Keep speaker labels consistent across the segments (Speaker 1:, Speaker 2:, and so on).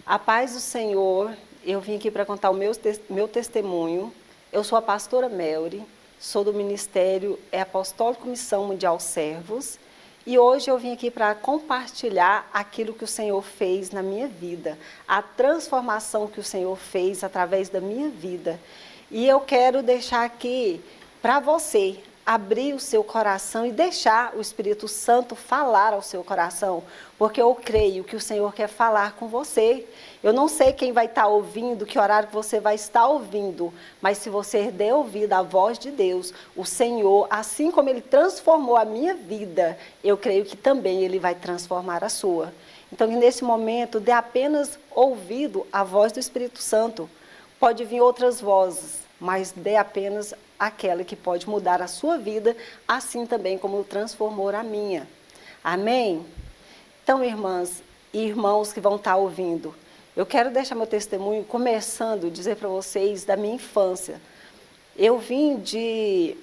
Speaker 1: A paz do Senhor, eu vim aqui para contar o meu testemunho. Eu sou a pastora Melry, sou do Ministério Apostólico Missão Mundial Servos e hoje eu vim aqui para compartilhar aquilo que o Senhor fez na minha vida, a transformação que o Senhor fez através da minha vida. E eu quero deixar aqui para você abrir o seu coração e deixar o Espírito Santo falar ao seu coração, porque eu creio que o Senhor quer falar com você. Eu não sei quem vai estar ouvindo, que horário que você vai estar ouvindo, mas se você der ouvido à voz de Deus, o Senhor, assim como Ele transformou a minha vida, eu creio que também Ele vai transformar a sua. Então, nesse momento, dê apenas ouvido à voz do Espírito Santo. Pode vir outras vozes, mas dê apenas aquela que pode mudar a sua vida, assim também como transformou a minha. Amém? Então, irmãs e irmãos que vão estar ouvindo, eu quero deixar meu testemunho começando a dizer para vocês da minha infância. Eu vim de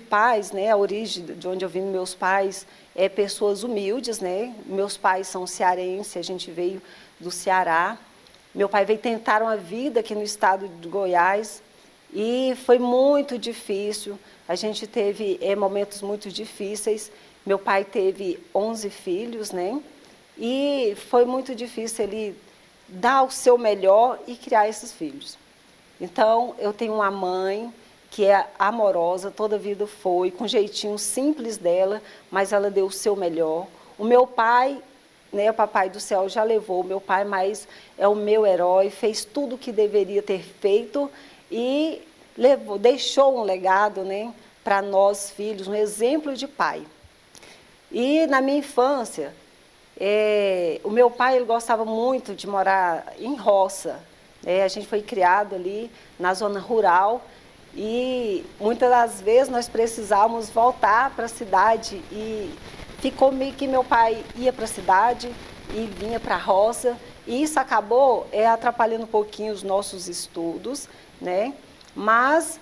Speaker 1: pais, né? A origem de onde eu vim, meus pais, pessoas humildes, né? Meus pais são cearenses, a gente veio do Ceará. Meu pai veio tentar uma vida aqui no estado de Goiás e foi muito difícil. A gente teve momentos muito difíceis. Meu pai teve 11 filhos, né? E foi muito difícil ele dar o seu melhor e criar esses filhos. Então, eu tenho uma mãe que é amorosa, toda a vida foi, com um jeitinho simples dela, mas ela deu o seu melhor. O meu pai, né, o Papai do Céu já levou o meu pai, mas é o meu herói, fez tudo o que deveria ter feito e deixou um legado, né, para nós filhos, um exemplo de pai. E na minha infância, o meu pai ele gostava muito de morar em roça. A gente foi criado ali na zona rural e muitas das vezes nós precisávamos voltar para a cidade e ficou meio que meu pai ia para a cidade e vinha para a roça e isso acabou atrapalhando um pouquinho os nossos estudos, né? Mas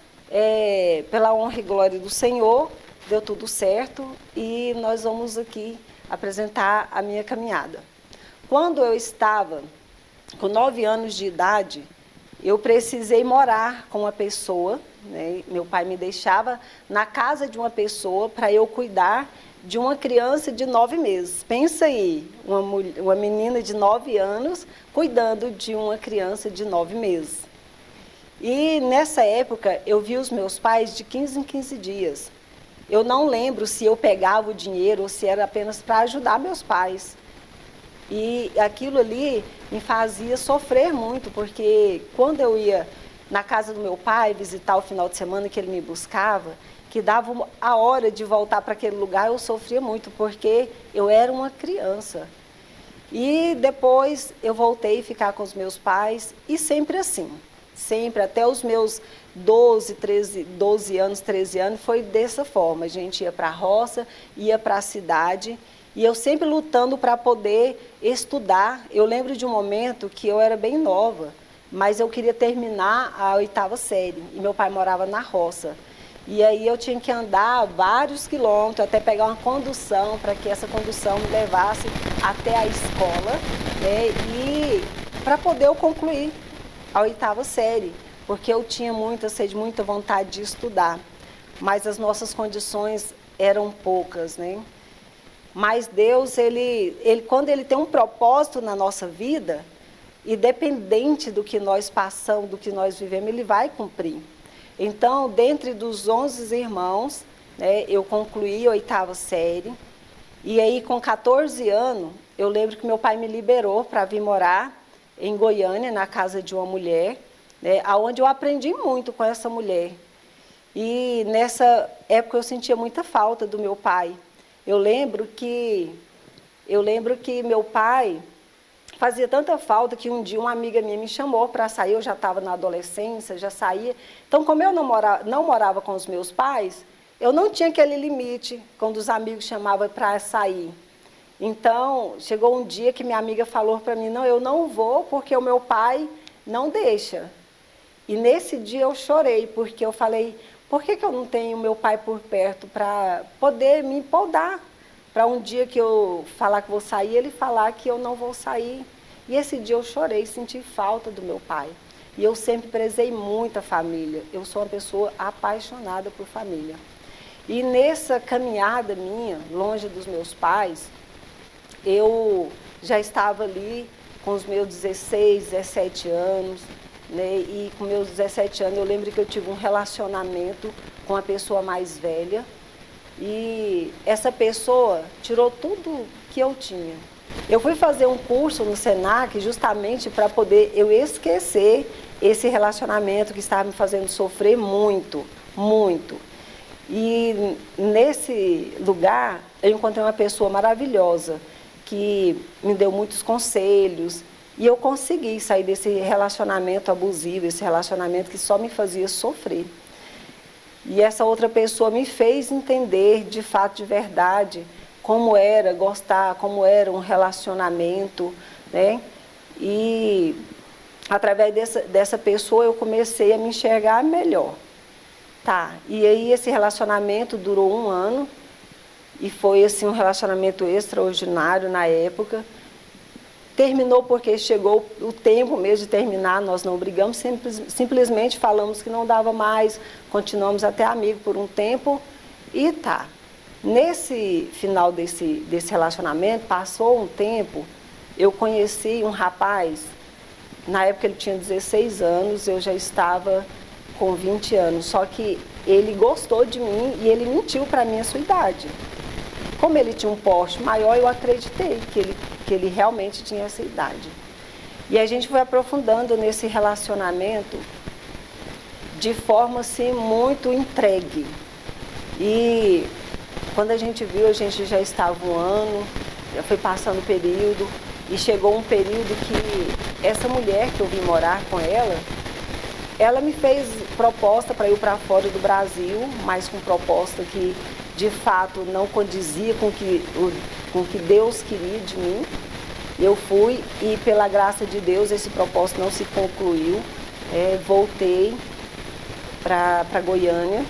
Speaker 1: pela honra e glória do Senhor deu tudo certo e nós vamos aqui apresentar a minha caminhada. Quando eu estava com 9 anos de idade, eu precisei morar com uma pessoa, né? Meu pai me deixava na casa de uma pessoa para eu cuidar de uma criança de 9 meses. Pensa aí, uma menina de 9 anos cuidando de uma criança de 9 meses. E nessa época eu vi os meus pais de 15 em 15 dias. Eu não lembro se eu pegava o dinheiro ou se era apenas para ajudar meus pais. E aquilo ali me fazia sofrer muito, porque quando eu ia na casa do meu pai visitar o final de semana que ele me buscava, que dava a hora de voltar para aquele lugar, eu sofria muito, porque eu era uma criança. E depois eu voltei a ficar com os meus pais, e sempre assim. Sempre, até os meus 12 anos, 13 anos, foi dessa forma. A gente ia para a roça, ia para a cidade, e eu sempre lutando para poder estudar. Eu lembro de um momento que eu era bem nova, mas eu queria terminar a 8ª série, e meu pai morava na roça. E aí eu tinha que andar vários quilômetros, até pegar uma condução, para que essa condução me levasse até a escola, né, e para poder eu concluir a 8ª série, porque eu tinha muita sede, muita vontade de estudar, mas as nossas condições eram poucas, né? Mas Deus, quando Ele tem um propósito na nossa vida, independente do que nós passamos, do que nós vivemos, Ele vai cumprir. Então, dentre dos 11 irmãos, né, eu concluí a 8ª série, e aí com 14 anos, eu lembro que meu pai me liberou para vir morar em Goiânia, na casa de uma mulher, né, onde eu aprendi muito com essa mulher. E nessa época eu sentia muita falta do meu pai. Eu lembro que meu pai fazia tanta falta que um dia uma amiga minha me chamou para sair, eu já estava na adolescência, já saía. Então, como eu não morava com os meus pais, eu não tinha aquele limite quando os amigos chamavam para sair. Então, chegou um dia que minha amiga falou para mim, não, eu não vou porque o meu pai não deixa. E nesse dia eu chorei, porque eu falei, por que eu não tenho meu pai por perto para poder me empolgar? Para um dia que eu falar que vou sair, ele falar que eu não vou sair. E esse dia eu chorei, senti falta do meu pai. E eu sempre prezei muito a família. Eu sou uma pessoa apaixonada por família. E nessa caminhada minha, longe dos meus pais, eu já estava ali com os meus 16, 17 anos, né? E com meus 17 anos eu lembro que eu tive um relacionamento com uma pessoa mais velha. E essa pessoa tirou tudo que eu tinha. Eu fui fazer um curso no Senac justamente para poder eu esquecer esse relacionamento que estava me fazendo sofrer muito, muito. E nesse lugar eu encontrei uma pessoa maravilhosa que me deu muitos conselhos e eu consegui sair desse relacionamento abusivo, esse relacionamento que só me fazia sofrer. E essa outra pessoa me fez entender de fato, de verdade, como era gostar, como era um relacionamento, né? E através dessa pessoa eu comecei a me enxergar melhor. Tá, e aí esse relacionamento durou 1 ano e foi assim um relacionamento extraordinário na época. Terminou porque chegou o tempo mesmo de terminar, nós não brigamos, simplesmente falamos que não dava mais, continuamos até amigos por um tempo e tá. Nesse final desse relacionamento, passou um tempo, eu conheci um rapaz, na época ele tinha 16 anos, eu já estava com 20 anos, só que ele gostou de mim e ele mentiu para mim a sua idade. Como ele tinha um porte maior, eu acreditei que ele realmente tinha essa idade. E a gente foi aprofundando nesse relacionamento de forma assim muito entregue. E quando a gente viu, a gente já estava 1 ano, já foi passando o período, e chegou um período que essa mulher que eu vim morar com ela me fez proposta para ir para fora do Brasil, mas com proposta que de fato não condizia com o que Deus queria de mim. Eu fui e pela graça de Deus esse propósito não se concluiu. Voltei para Goiânia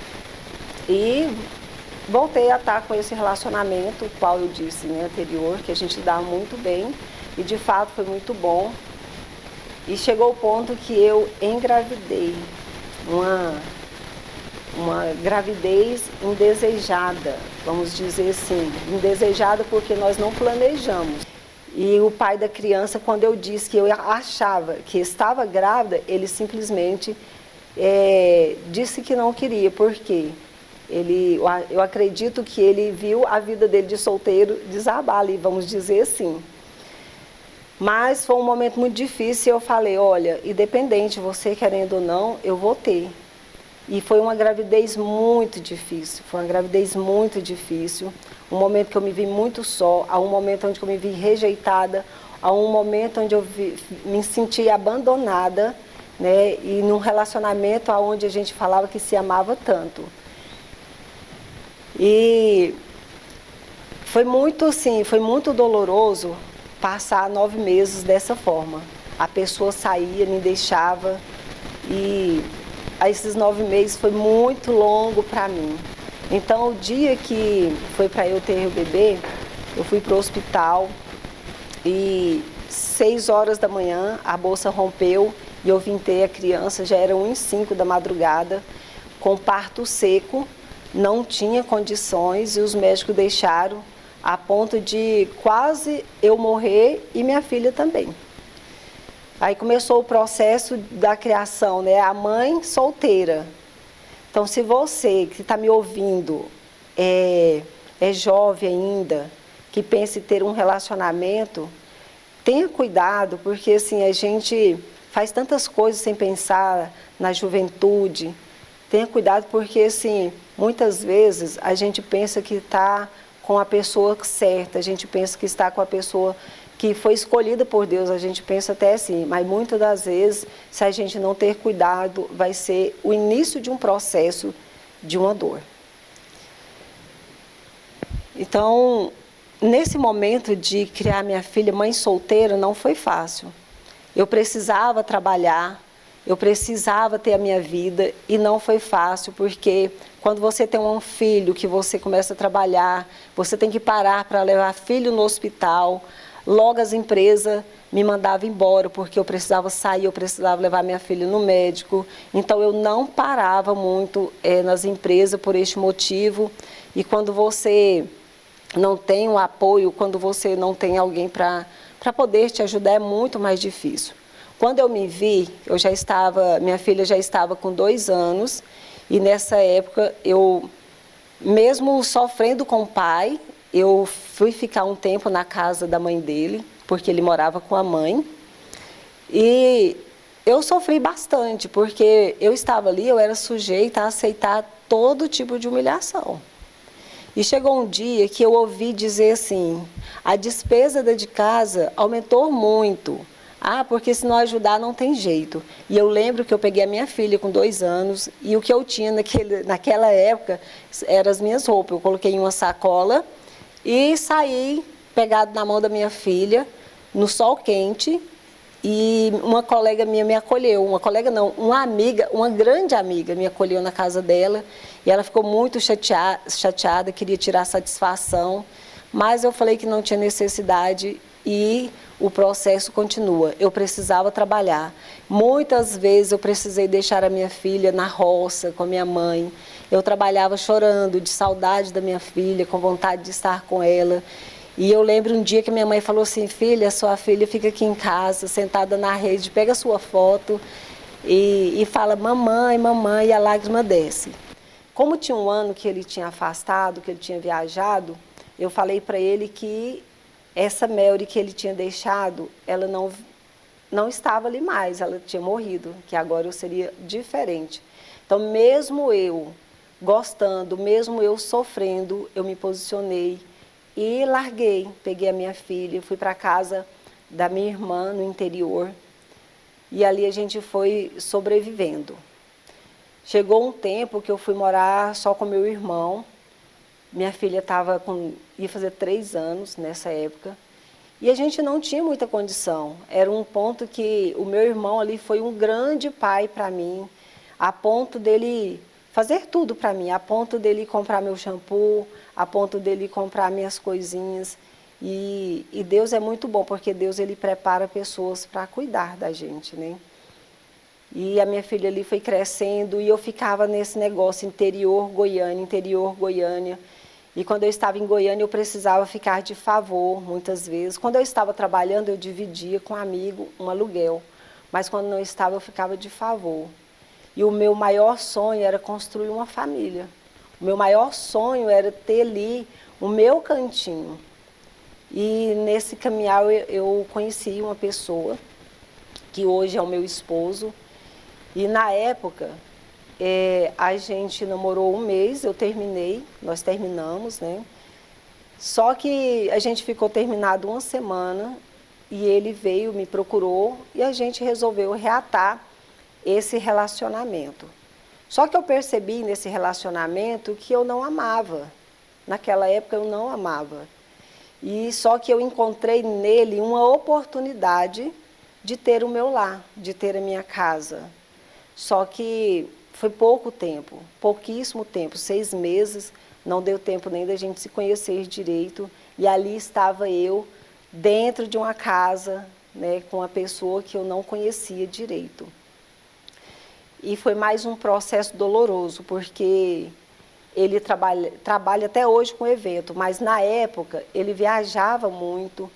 Speaker 1: e voltei a estar com esse relacionamento, o qual eu disse, né, anterior, que a gente dá muito bem e de fato foi muito bom. E chegou o ponto que eu engravidei, uma gravidez indesejada, vamos dizer assim, indesejada porque nós não planejamos. E o pai da criança, quando eu disse que eu achava que estava grávida, ele simplesmente disse que não queria, porque eu acredito que ele viu a vida dele de solteiro desabar ali, vamos dizer assim. Mas foi um momento muito difícil e eu falei, olha, independente, você querendo ou não, eu vou ter. E foi uma gravidez muito difícil, um momento que eu me vi muito só, a um momento onde eu me vi rejeitada, a um momento onde eu me senti abandonada, né? E num relacionamento onde a gente falava que se amava tanto. E foi muito assim, foi muito doloroso passar 9 meses dessa forma. A pessoa saía, me deixava e esses 9 meses foi muito longo para mim. Então o dia que foi para eu ter o bebê, eu fui para o hospital e 6 horas da manhã a bolsa rompeu e eu vim ter a criança, já era 1h05 da madrugada, com parto seco, não tinha condições e os médicos deixaram a ponto de quase eu morrer e minha filha também. Aí começou o processo da criação, né? A mãe solteira. Então, se você que está me ouvindo é jovem ainda, que pensa em ter um relacionamento, tenha cuidado, porque assim, a gente faz tantas coisas sem pensar na juventude. Tenha cuidado porque assim, muitas vezes a gente pensa que está com a pessoa certa, a gente pensa que está com a pessoa que foi escolhida por Deus, a gente pensa até assim, mas muitas das vezes, se a gente não ter cuidado, vai ser o início de um processo de uma dor. Então, nesse momento de criar minha filha mãe solteira, não foi fácil. Eu precisava trabalhar, eu precisava ter a minha vida e não foi fácil, porque quando você tem um filho que você começa a trabalhar, você tem que parar para levar filho no hospital, logo as empresas me mandava embora porque eu precisava sair, eu precisava levar minha filha no médico. Então eu não parava muito nas empresas por este motivo. E quando você não tem um apoio, quando você não tem alguém para poder te ajudar, é muito mais difícil. Quando eu me vi, minha filha já estava com 2 anos, e nessa época eu, mesmo sofrendo com o pai, eu fui ficar um tempo na casa da mãe dele, porque ele morava com a mãe, e eu sofri bastante, porque eu estava ali, eu era sujeita a aceitar todo tipo de humilhação. E chegou um dia que eu ouvi dizer assim, a despesa de casa aumentou muito. Ah, porque se não ajudar não tem jeito. E eu lembro que eu peguei a minha filha com 2 anos e o que eu tinha naquela época eram as minhas roupas. Eu coloquei em uma sacola e saí pegado na mão da minha filha, no sol quente, e uma colega minha me acolheu, uma colega não, uma amiga, uma grande amiga me acolheu na casa dela, e ela ficou muito chateada, queria tirar satisfação, mas eu falei que não tinha necessidade e o processo continua. Eu precisava trabalhar. Muitas vezes eu precisei deixar a minha filha na roça com a minha mãe. Eu trabalhava chorando, de saudade da minha filha, com vontade de estar com ela. E eu lembro um dia que minha mãe falou assim, filha, sua filha fica aqui em casa, sentada na rede, pega a sua foto e fala, mamãe, mamãe, e a lágrima desce. Como tinha um ano que ele tinha afastado, que ele tinha viajado, eu falei para ele que essa Melry que ele tinha deixado, ela não estava ali mais, ela tinha morrido, que agora eu seria diferente. Então, mesmo eu gostando, mesmo eu sofrendo, eu me posicionei e larguei, peguei a minha filha, fui para a casa da minha irmã no interior e ali a gente foi sobrevivendo. Chegou um tempo que eu fui morar só com meu irmão, minha filha ia fazer 3 anos nessa época e a gente não tinha muita condição. Era um ponto que o meu irmão ali foi um grande pai para mim, a ponto dele fazer tudo para mim, a ponto dele comprar meu shampoo, a ponto dele comprar minhas coisinhas. E Deus é muito bom, porque Deus ele prepara pessoas para cuidar da gente, né? E a minha filha ali foi crescendo e eu ficava nesse negócio interior Goiânia. E quando eu estava em Goiânia eu precisava ficar de favor, muitas vezes. Quando eu estava trabalhando eu dividia com um amigo um aluguel, mas quando não estava eu ficava de favor. E o meu maior sonho era construir uma família. O meu maior sonho era ter ali o meu cantinho. E nesse caminhar eu conheci uma pessoa, que hoje é o meu esposo. E na época, a gente namorou 1 mês, nós terminamos, né? Só que a gente ficou terminado 1 semana e ele veio, me procurou e a gente resolveu reatar esse relacionamento. Só que eu percebi nesse relacionamento que eu não amava. Naquela época eu não amava. E só que eu encontrei nele uma oportunidade de ter o meu lar, de ter a minha casa. Só que foi pouco tempo, pouquíssimo tempo, 6 meses, não deu tempo nem da gente se conhecer direito. E ali estava eu, dentro de uma casa, né, com uma pessoa que eu não conhecia direito. E foi mais um processo doloroso, porque ele trabalha até hoje com evento, mas na época ele viajava muito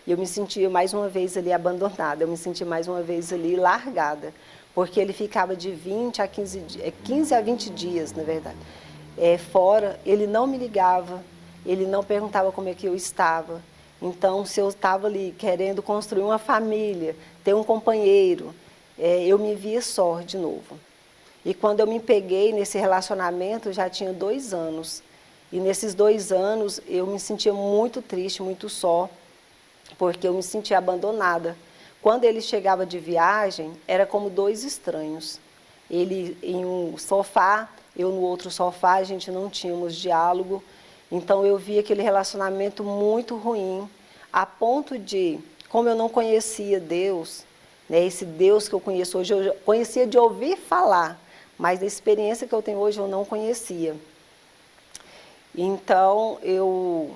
Speaker 1: e eu me sentia mais uma vez ali abandonada, eu me sentia mais uma vez ali largada, porque ele ficava de 15 a 20 dias, na verdade, fora, ele não me ligava, ele não perguntava como é que eu estava. Então, se eu estava ali querendo construir uma família, ter um companheiro, eu me via só de novo. E quando eu me peguei nesse relacionamento, já tinha 2 anos. E nesses 2 anos, eu me sentia muito triste, muito só, porque eu me sentia abandonada. Quando ele chegava de viagem, era como 2 estranhos. Ele em um sofá, eu no outro sofá, a gente não tínhamos diálogo. Então, eu via aquele relacionamento muito ruim, a ponto de, como eu não conhecia Deus, né, esse Deus que eu conheço hoje, eu conhecia de ouvir falar, mas da experiência que eu tenho hoje eu não conhecia. Então eu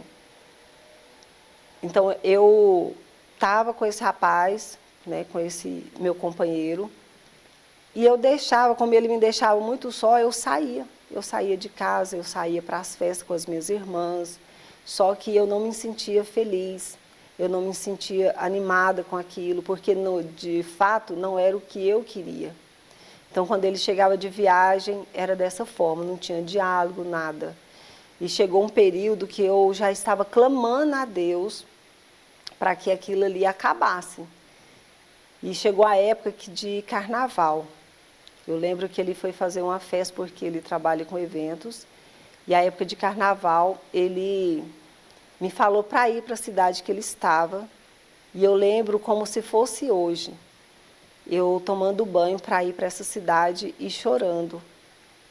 Speaker 1: estava com esse rapaz, né, com esse meu companheiro, e eu deixava, como ele me deixava muito só, eu saía. Eu saía de casa, eu saía para as festas com as minhas irmãs, só que eu não me sentia feliz, eu não me sentia animada com aquilo, porque de fato não era o que eu queria. Então, quando ele chegava de viagem, era dessa forma, não tinha diálogo, nada. E chegou um período que eu já estava clamando a Deus para que aquilo ali acabasse. E chegou a época de carnaval. Eu lembro que ele foi fazer uma festa porque ele trabalha com eventos. E a época de carnaval, ele me falou para ir para a cidade que ele estava. E eu lembro como se fosse hoje. Eu tomando banho para ir para essa cidade e chorando.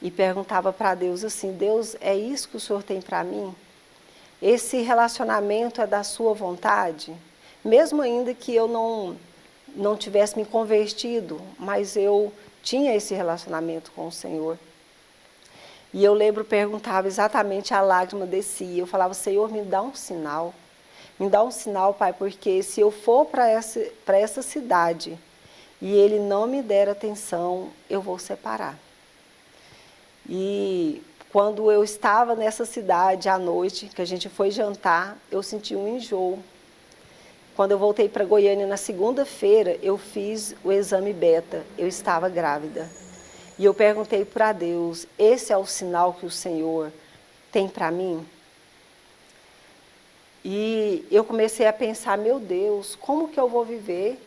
Speaker 1: E perguntava para Deus assim, Deus, é isso que o Senhor tem para mim? Esse relacionamento é da sua vontade? Mesmo ainda que eu não tivesse me convertido, mas eu tinha esse relacionamento com o Senhor. E eu lembro, perguntava exatamente, a lágrima descia. Eu falava, Senhor, me dá um sinal. Me dá um sinal, Pai, porque se eu for para essa cidade e ele não me der atenção, eu vou separar. E quando eu estava nessa cidade à noite, que a gente foi jantar, eu senti um enjoo. Quando eu voltei para Goiânia na segunda-feira, eu fiz o exame beta, eu estava grávida. E eu perguntei para Deus, esse é o sinal que o Senhor tem para mim? E eu comecei a pensar, meu Deus, como que eu vou viver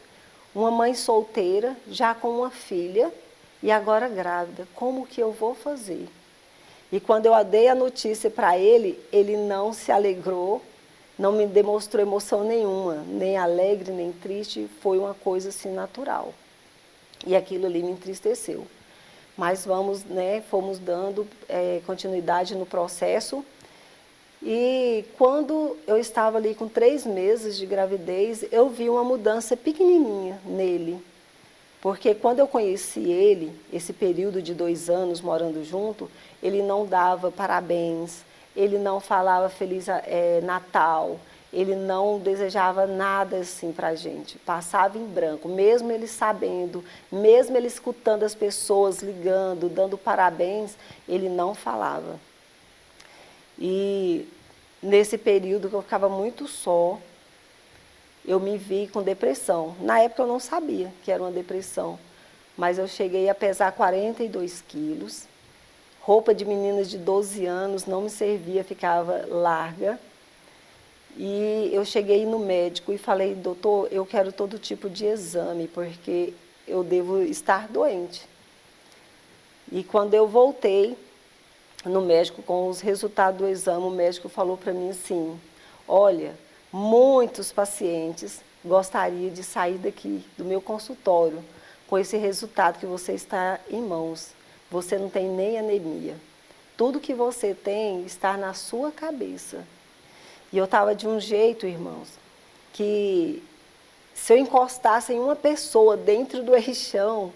Speaker 1: uma mãe solteira, já com uma filha, e agora grávida? Como que eu vou fazer? E quando eu dei a notícia para ele, ele não se alegrou, não me demonstrou emoção nenhuma, nem alegre, nem triste, foi uma coisa assim natural. E aquilo ali me entristeceu. Mas fomos dando continuidade no processo. E quando eu estava ali com 3 meses de gravidez, eu vi uma mudança pequenininha nele. Porque quando eu conheci ele, esse período de 2 anos morando junto, ele não dava parabéns, ele não falava Feliz Natal, ele não desejava nada assim para a gente, passava em branco, mesmo ele sabendo, mesmo ele escutando as pessoas ligando, dando parabéns, ele não falava. E nesse período que eu ficava muito só, eu me vi com depressão. Na época eu não sabia que era uma depressão, mas eu cheguei a pesar 42 quilos, roupa de meninas de 12 anos não me servia, ficava larga. E eu cheguei no médico e falei, doutor, eu quero todo tipo de exame, porque eu devo estar doente. E quando eu voltei no médico com os resultados do exame, o médico falou para mim assim, olha, muitos pacientes gostariam de sair daqui do meu consultório com esse resultado que você está em mãos. Você não tem nem anemia. Tudo que você tem está na sua cabeça. E eu estava de um jeito, irmãos, que se eu encostasse em uma pessoa dentro do eixão,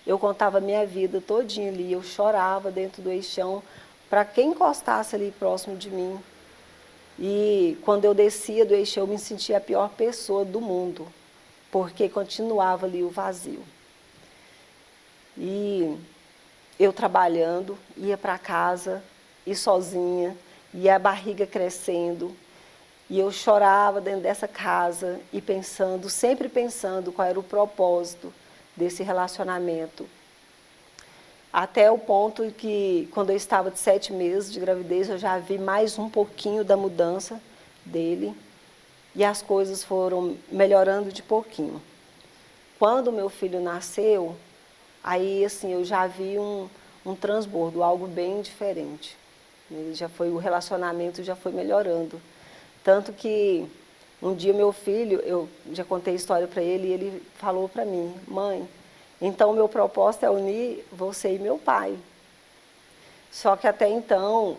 Speaker 1: eu contava a minha vida todinha ali, eu chorava dentro do eixão para quem encostasse ali próximo de mim. E quando eu descia do eixão, eu me sentia a pior pessoa do mundo, porque continuava ali o vazio. E eu trabalhando, ia para casa, e sozinha, e a barriga crescendo, e eu chorava dentro dessa casa e pensando, sempre pensando qual era o propósito desse relacionamento. Até o ponto que, quando eu estava de 7 meses de gravidez, eu já vi mais um pouquinho da mudança dele e as coisas foram melhorando de pouquinho. Quando meu filho nasceu, aí assim, eu já vi um transbordo, algo bem diferente. O relacionamento já foi melhorando. Tanto que um dia meu filho, eu já contei a história para ele e ele falou para mim, mãe, então o meu propósito é unir você e meu pai. Só que até então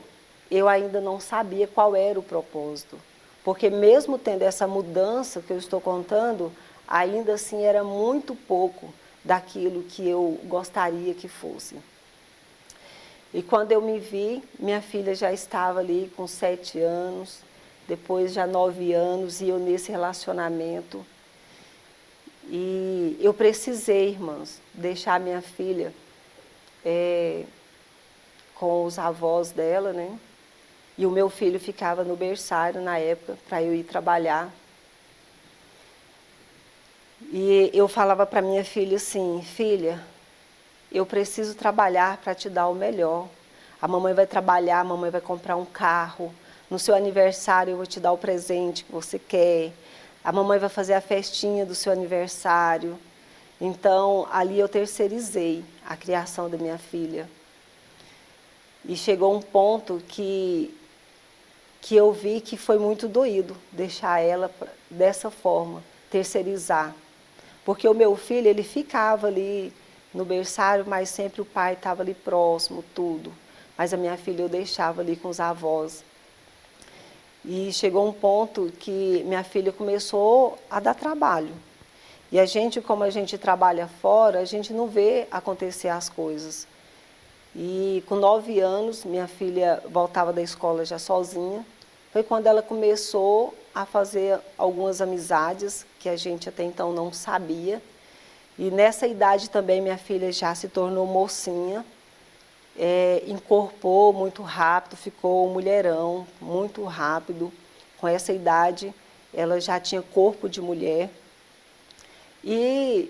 Speaker 1: eu ainda não sabia qual era o propósito. Porque mesmo tendo essa mudança que eu estou contando, ainda assim era muito pouco daquilo que eu gostaria que fosse. E quando eu me vi, minha filha já estava ali com 7 anos, depois já 9 anos, e eu nesse relacionamento. E eu precisei, irmãos, deixar minha filha com os avós dela, né? E o meu filho ficava no berçário na época para eu ir trabalhar. E eu falava para minha filha assim, filha, eu preciso trabalhar para te dar o melhor. A mamãe vai trabalhar, a mamãe vai comprar um carro. No seu aniversário eu vou te dar o presente que você quer. A mamãe vai fazer a festinha do seu aniversário. Então, ali eu terceirizei a criação da minha filha. E chegou um ponto que eu vi que foi muito doído deixar ela dessa forma, terceirizar. Porque o meu filho, ele ficava ali no berçário, mas sempre o pai estava ali próximo, tudo. Mas a minha filha eu deixava ali com os avós. E chegou um ponto que minha filha começou a dar trabalho. E a gente, como a gente trabalha fora, a gente não vê acontecer as coisas. E com 9 anos, minha filha voltava da escola já sozinha. Foi quando ela começou a fazer algumas amizades que a gente até então não sabia. E nessa idade também minha filha já se tornou mocinha, incorporou muito rápido, ficou um mulherão muito rápido. Com essa idade ela já tinha corpo de mulher. E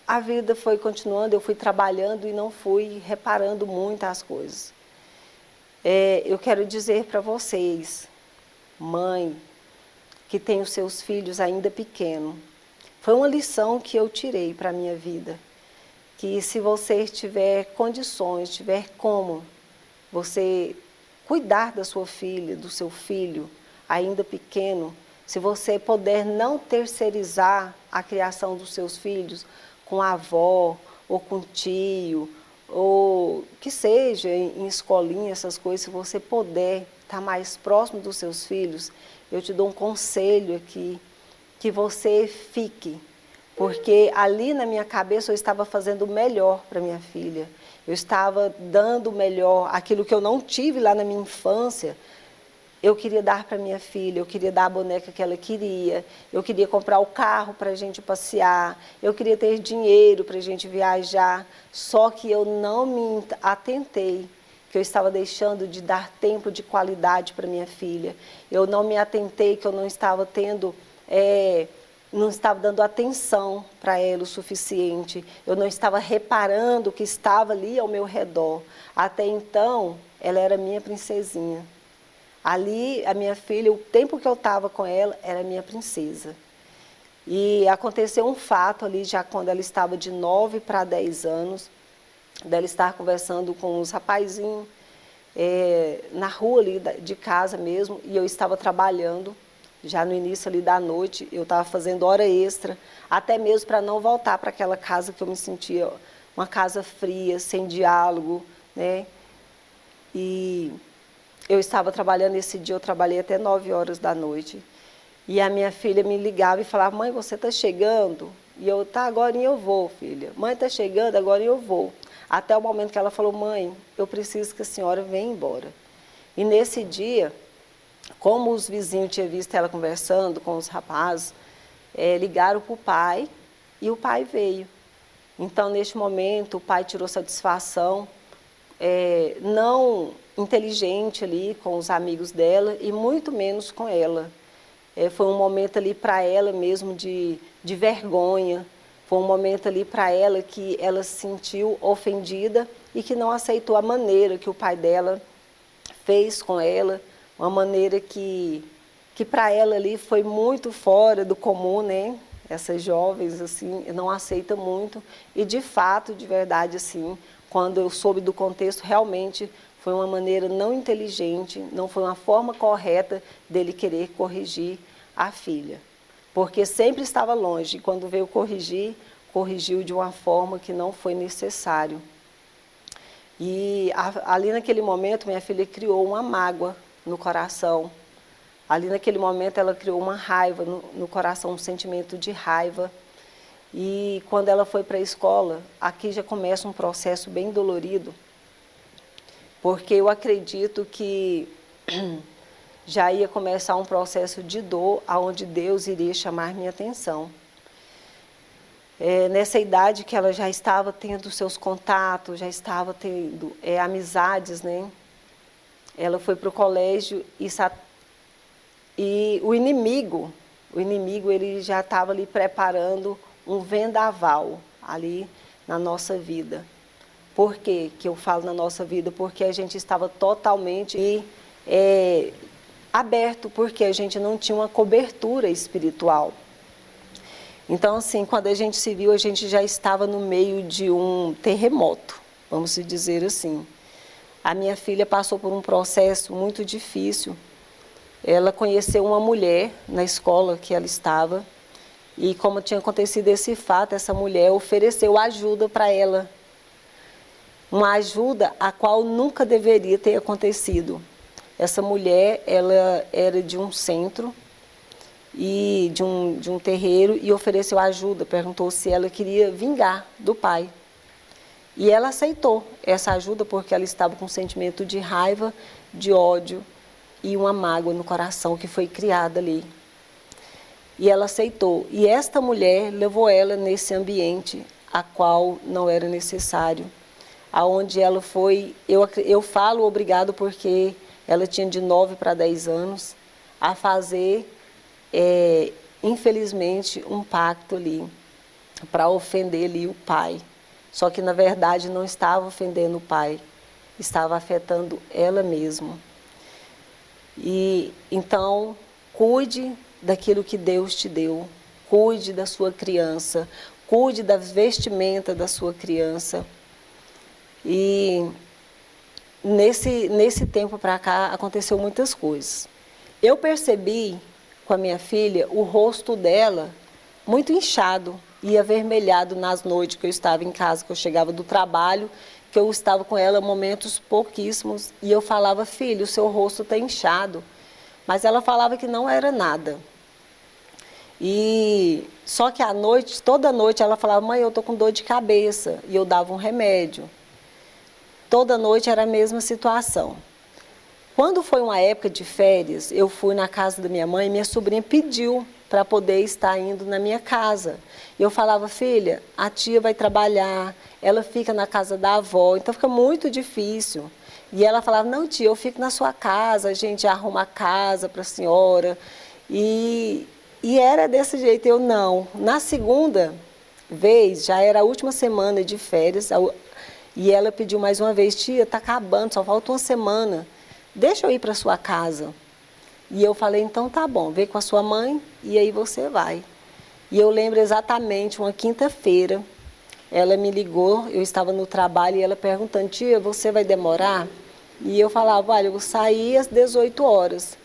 Speaker 1: a vida foi continuando, eu fui trabalhando e não fui reparando muito as coisas. Eu quero dizer para vocês, mãe, que tem os seus filhos ainda pequenos, foi uma lição que eu tirei para a minha vida, que se você tiver condições, tiver como você cuidar da sua filha, do seu filho, ainda pequeno, se você puder não terceirizar a criação dos seus filhos com a avó ou com tio, ou que seja em escolinha, essas coisas, se você puder estar mais próximo dos seus filhos, eu te dou um conselho aqui, que você fique, porque ali na minha cabeça eu estava fazendo o melhor para minha filha, eu estava dando o melhor, aquilo que eu não tive lá na minha infância, eu queria dar para minha filha, eu queria dar a boneca que ela queria, eu queria comprar o carro para a gente passear, eu queria ter dinheiro para a gente viajar, só que eu não me atentei que eu estava deixando de dar tempo de qualidade para minha filha, eu não me atentei que eu não estava tendo, não estava dando atenção para ela o suficiente, eu não estava reparando o que estava ali ao meu redor. Até então, ela era minha princesinha. Ali, a minha filha, o tempo que eu estava com ela, era minha princesa. E aconteceu um fato ali, já quando ela estava de 9 para 10 anos, dela estar conversando com os rapazinhos, na rua ali de casa mesmo, e eu estava trabalhando, já no início ali da noite, eu estava fazendo hora extra, até mesmo para não voltar para aquela casa que eu me sentia uma casa fria, sem diálogo, né? E eu estava trabalhando esse dia, eu trabalhei até 9 horas da noite. E a minha filha me ligava e falava, mãe, você está chegando? E eu, tá, agora eu vou, filha. Mãe, está chegando, agora eu vou. Até o momento que ela falou, mãe, eu preciso que a senhora venha embora. E nesse dia, como os vizinhos tinham visto ela conversando com os rapazes, ligaram para o pai e o pai veio. Então, neste momento, o pai tirou satisfação, não inteligente ali com os amigos dela e muito menos com ela. Foi um momento ali para ela mesmo de vergonha, foi um momento ali para ela que ela se sentiu ofendida e que não aceitou a maneira que o pai dela fez com ela, uma maneira que para ela ali foi muito fora do comum, né? Essas jovens assim não aceitam muito e de fato, de verdade assim, quando eu soube do contexto, realmente foi uma maneira não inteligente, não foi uma forma correta dele querer corrigir a filha. Porque sempre estava longe, e quando veio corrigir, corrigiu de uma forma que não foi necessário. E ali naquele momento, minha filha criou uma mágoa no coração. Ali naquele momento, ela criou uma raiva no coração, um sentimento de raiva. E quando ela foi para a escola, aqui já começa um processo bem dolorido, porque eu acredito que já ia começar um processo de dor, onde Deus iria chamar minha atenção. nessa idade que ela já estava tendo seus contatos, já estava tendo amizades, né? Ela foi para o colégio e o inimigo ele já estava ali preparando um vendaval ali na nossa vida. Por quê que eu falo na nossa vida? Porque a gente estava totalmente aberto, porque a gente não tinha uma cobertura espiritual. Então, assim, quando a gente se viu, a gente já estava no meio de um terremoto, vamos dizer assim. A minha filha passou por um processo muito difícil. Ela conheceu uma mulher na escola que ela estava, e como tinha acontecido esse fato, essa mulher ofereceu ajuda para ela. Uma ajuda a qual nunca deveria ter acontecido. Essa mulher, ela era de um centro, e de um terreiro, e ofereceu ajuda, perguntou se ela queria vingar do pai. E ela aceitou essa ajuda porque ela estava com um sentimento de raiva, de ódio e uma mágoa no coração que foi criada ali. E ela aceitou. E esta mulher levou ela nesse ambiente a qual não era necessário. Aonde ela foi, eu falo obrigado porque ela tinha de 9 para 10 anos, a fazer infelizmente, um pacto ali para ofender ali o pai. Só que, na verdade, não estava ofendendo o pai, estava afetando ela mesma. E, então, cuide daquilo que Deus te deu, cuide da sua criança, cuide da vestimenta da sua criança. E, nesse tempo para cá, aconteceu muitas coisas. Eu percebi com a minha filha, o rosto dela muito inchado e avermelhado nas noites que eu estava em casa, que eu chegava do trabalho, que eu estava com ela momentos pouquíssimos, e eu falava, filha, o seu rosto está inchado. Mas ela falava que não era nada. E só que à noite, toda noite, ela falava, mãe, eu estou com dor de cabeça, e eu dava um remédio. Toda noite era a mesma situação. Quando foi uma época de férias, eu fui na casa da minha mãe e minha sobrinha pediu para poder estar indo na minha casa. E eu falava, filha, a tia vai trabalhar, ela fica na casa da avó, então fica muito difícil. E ela falava, não tia, eu fico na sua casa, a gente arruma a casa para a senhora. E era desse jeito, eu não. Na segunda vez, já era a última semana de férias, e ela pediu mais uma vez, tia, está acabando, só falta uma semana. Deixa eu ir para sua casa. E eu falei, então tá bom, vem com a sua mãe e aí você vai. E eu lembro exatamente, uma quinta-feira, ela me ligou, eu estava no trabalho e ela perguntando, tia, você vai demorar? E eu falava, olha, eu vou sair às 18 horas.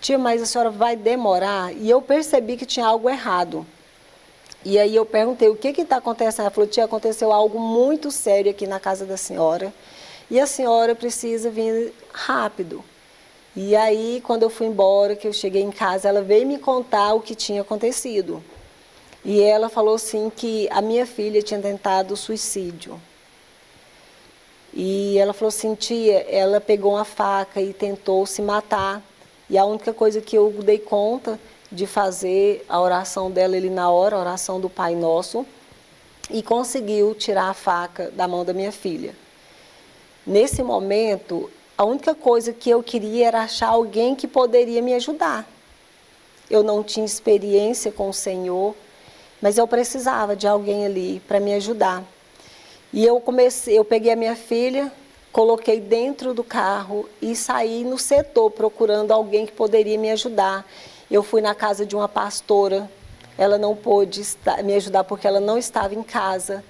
Speaker 1: Tia, mas a senhora vai demorar? E eu percebi que tinha algo errado. E aí eu perguntei, o que está acontecendo? Ela falou, tia, aconteceu algo muito sério aqui na casa da senhora. E a senhora precisa vir rápido. E aí, quando eu fui embora, que eu cheguei em casa, ela veio me contar o que tinha acontecido. E ela falou assim que a minha filha tinha tentado suicídio. E ela falou assim, tia, ela pegou uma faca e tentou se matar. E a única coisa que eu dei conta de fazer a oração dela ali na hora, a oração do Pai Nosso, e conseguiu tirar a faca da mão da minha filha. Nesse momento, a única coisa que eu queria era achar alguém que poderia me ajudar. Eu não tinha experiência com o Senhor, mas eu precisava de alguém ali para me ajudar. E eu peguei a minha filha, coloquei dentro do carro e saí no setor procurando alguém que poderia me ajudar. Eu fui na casa de uma pastora, ela não pôde me ajudar porque ela não estava em casa.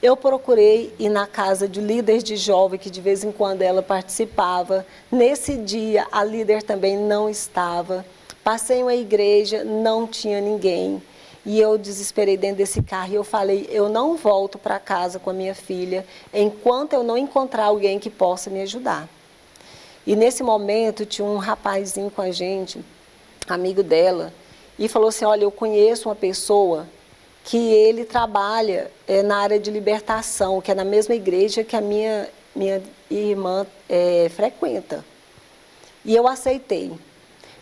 Speaker 1: Eu procurei ir na casa de líderes de jovem, que de vez em quando ela participava. Nesse dia, a líder também não estava. Passei em uma igreja, não tinha ninguém. E eu desesperei dentro desse carro e eu falei, eu não volto para casa com a minha filha enquanto eu não encontrar alguém que possa me ajudar. E nesse momento, tinha um rapazinho com a gente, amigo dela, e falou assim, olha, eu conheço uma pessoa que ele trabalha na área de libertação, que é na mesma igreja que a minha irmã frequenta. E eu aceitei.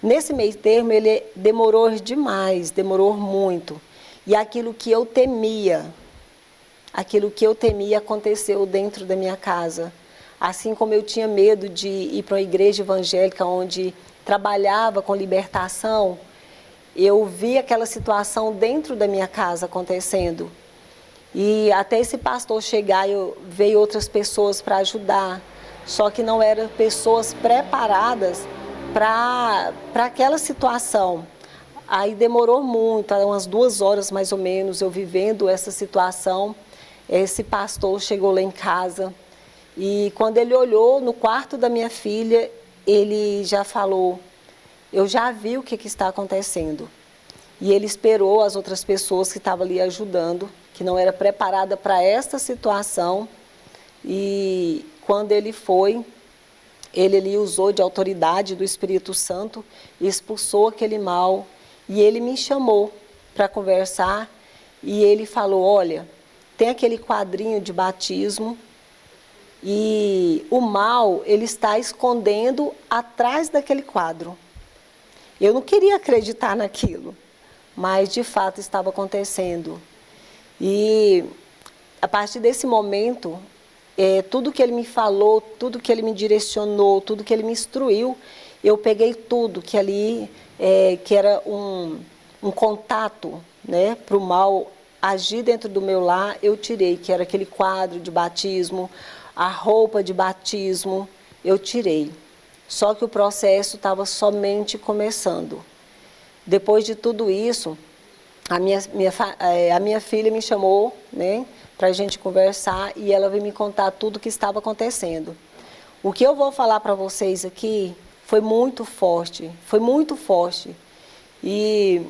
Speaker 1: Nesse meio termo, ele demorou demais, demorou muito. E aquilo que eu temia aconteceu dentro da minha casa. Assim como eu tinha medo de ir para uma igreja evangélica onde trabalhava com libertação, eu vi aquela situação dentro da minha casa acontecendo. E até esse pastor chegar, veio outras pessoas para ajudar, só que não eram pessoas preparadas para aquela situação. Aí demorou muito, umas 2 horas mais ou menos, eu vivendo essa situação. Esse pastor chegou lá em casa e quando ele olhou no quarto da minha filha, ele já falou: eu já vi o que está acontecendo. E ele esperou as outras pessoas que estavam ali ajudando, que não era preparada para esta situação. E quando ele foi, ele ali usou de autoridade do Espírito Santo, expulsou aquele mal. E ele me chamou para conversar e ele falou: olha, tem aquele quadrinho de batismo e o mal, ele está escondendo atrás daquele quadro. Eu não queria acreditar naquilo, mas de fato estava acontecendo. E a partir desse momento, tudo que ele me falou, tudo que ele me direcionou, tudo que ele me instruiu, eu peguei tudo que ali, que era um contato, né, para o mal agir dentro do meu lar, eu tirei, que era aquele quadro de batismo, a roupa de batismo, eu tirei. Só que o processo estava somente começando. Depois de tudo isso, a minha filha me chamou, né, para a gente conversar e ela veio me contar tudo o que estava acontecendo. O que eu vou falar para vocês aqui foi muito forte, foi muito forte. E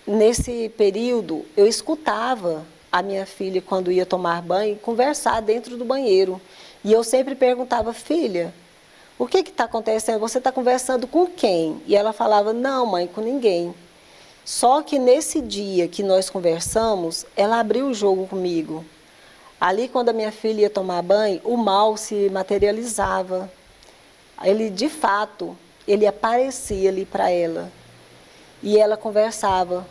Speaker 1: nesse período eu escutava a minha filha quando ia tomar banho conversar dentro do banheiro. E eu sempre perguntava: filha, o que está acontecendo? Você está conversando com quem? E ela falava: não, mãe, com ninguém. Só que nesse dia que nós conversamos, ela abriu o jogo comigo. Ali, quando a minha filha ia tomar banho, o mal se materializava. Ele, de fato, ele aparecia ali para ela. E ela conversava.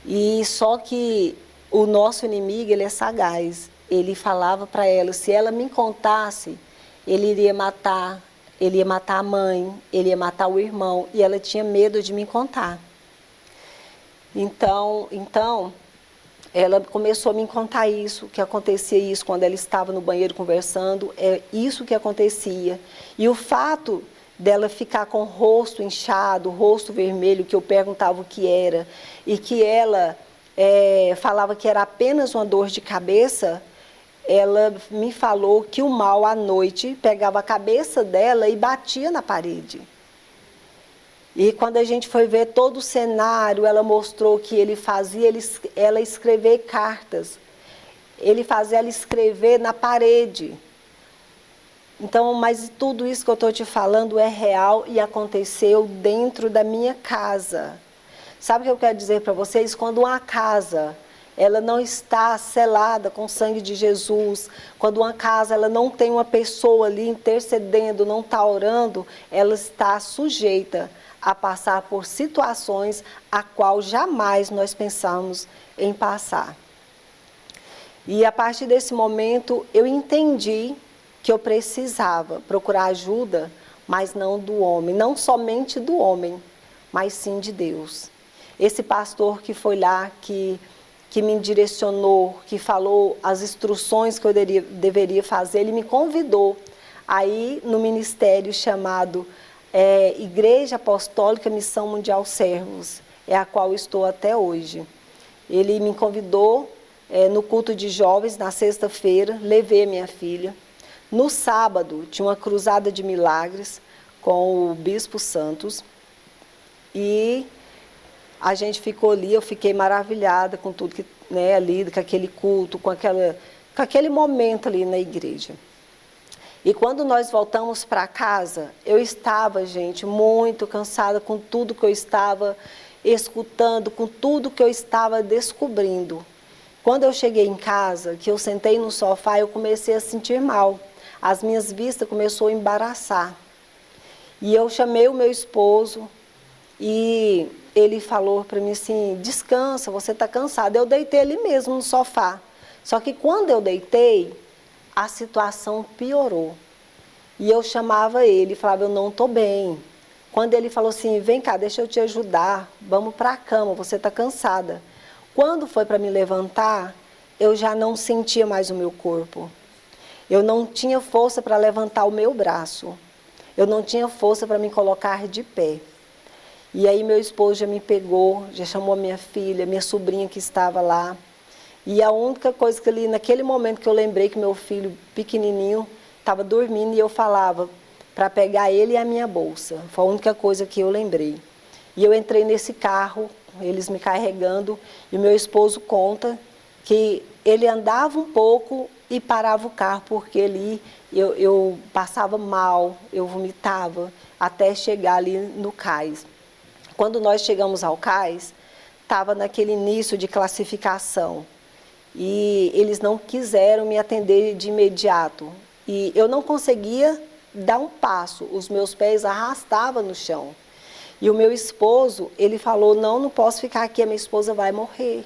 Speaker 1: E só que o nosso inimigo, ele é sagaz. Ele falava para ela, se ela me contasse, ele iria matar a mãe, ele ia matar o irmão. E ela tinha medo de me contar. Então, ela começou a me contar isso, que acontecia isso quando ela estava no banheiro conversando, é isso que acontecia. E o fato dela ficar com o rosto inchado, o rosto vermelho, que eu perguntava o que era, e que ela falava que era apenas uma dor de cabeça, ela me falou que o mal à noite pegava a cabeça dela e batia na parede. E quando a gente foi ver todo o cenário, ela mostrou que ele fazia ela escrever cartas. Ele fazia ela escrever na parede. Então, mas tudo isso que eu estou te falando é real e aconteceu dentro da minha casa. Sabe o que eu quero dizer para vocês? Quando uma casa, ela não está selada com o sangue de Jesus, quando uma casa ela não tem uma pessoa ali intercedendo, não está orando, ela está sujeita a passar por situações a qual jamais nós pensamos em passar. E a partir desse momento eu entendi que eu precisava procurar ajuda, mas não do homem, não somente do homem, mas sim de Deus. Esse pastor que foi lá, que me direcionou, que falou as instruções que eu deveria fazer, ele me convidou a ir no ministério chamado Igreja Apostólica Missão Mundial Servos, é a qual estou até hoje. Ele me convidou no culto de jovens, na sexta-feira, levei a minha filha. No sábado, tinha uma cruzada de milagres com o Bispo Santos e a gente ficou ali, eu fiquei maravilhada com tudo que, né, ali, com aquele culto, com aquele momento ali na igreja. E quando nós voltamos para casa, eu estava, gente, muito cansada com tudo que eu estava escutando, com tudo que eu estava descobrindo. Quando eu cheguei em casa, que eu sentei no sofá, eu comecei a sentir mal. As minhas vistas começaram a embaraçar. E eu chamei o meu esposo e ele falou para mim assim, descansa, você está cansada. Eu deitei ali mesmo no sofá. Só que quando eu deitei, a situação piorou. E eu chamava ele, falava, eu não estou bem. Quando ele falou assim, vem cá, deixa eu te ajudar, vamos para a cama, você está cansada. Quando foi para me levantar, eu já não sentia mais o meu corpo. Eu não tinha força para levantar o meu braço. Eu não tinha força para me colocar de pé. E aí meu esposo já me pegou, já chamou a minha filha, minha sobrinha que estava lá. E a única coisa que ali, naquele momento que eu lembrei que meu filho pequenininho estava dormindo e eu falava para pegar ele e a minha bolsa. Foi a única coisa que eu lembrei. E eu entrei nesse carro, eles me carregando, e meu esposo conta que ele andava um pouco e parava o carro, porque ali eu passava mal, eu vomitava, até chegar ali no cais. Quando nós chegamos ao cais, estava naquele início de classificação. E eles não quiseram me atender de imediato. E eu não conseguia dar um passo, os meus pés arrastavam no chão. E o meu esposo, ele falou, não posso ficar aqui, a minha esposa vai morrer.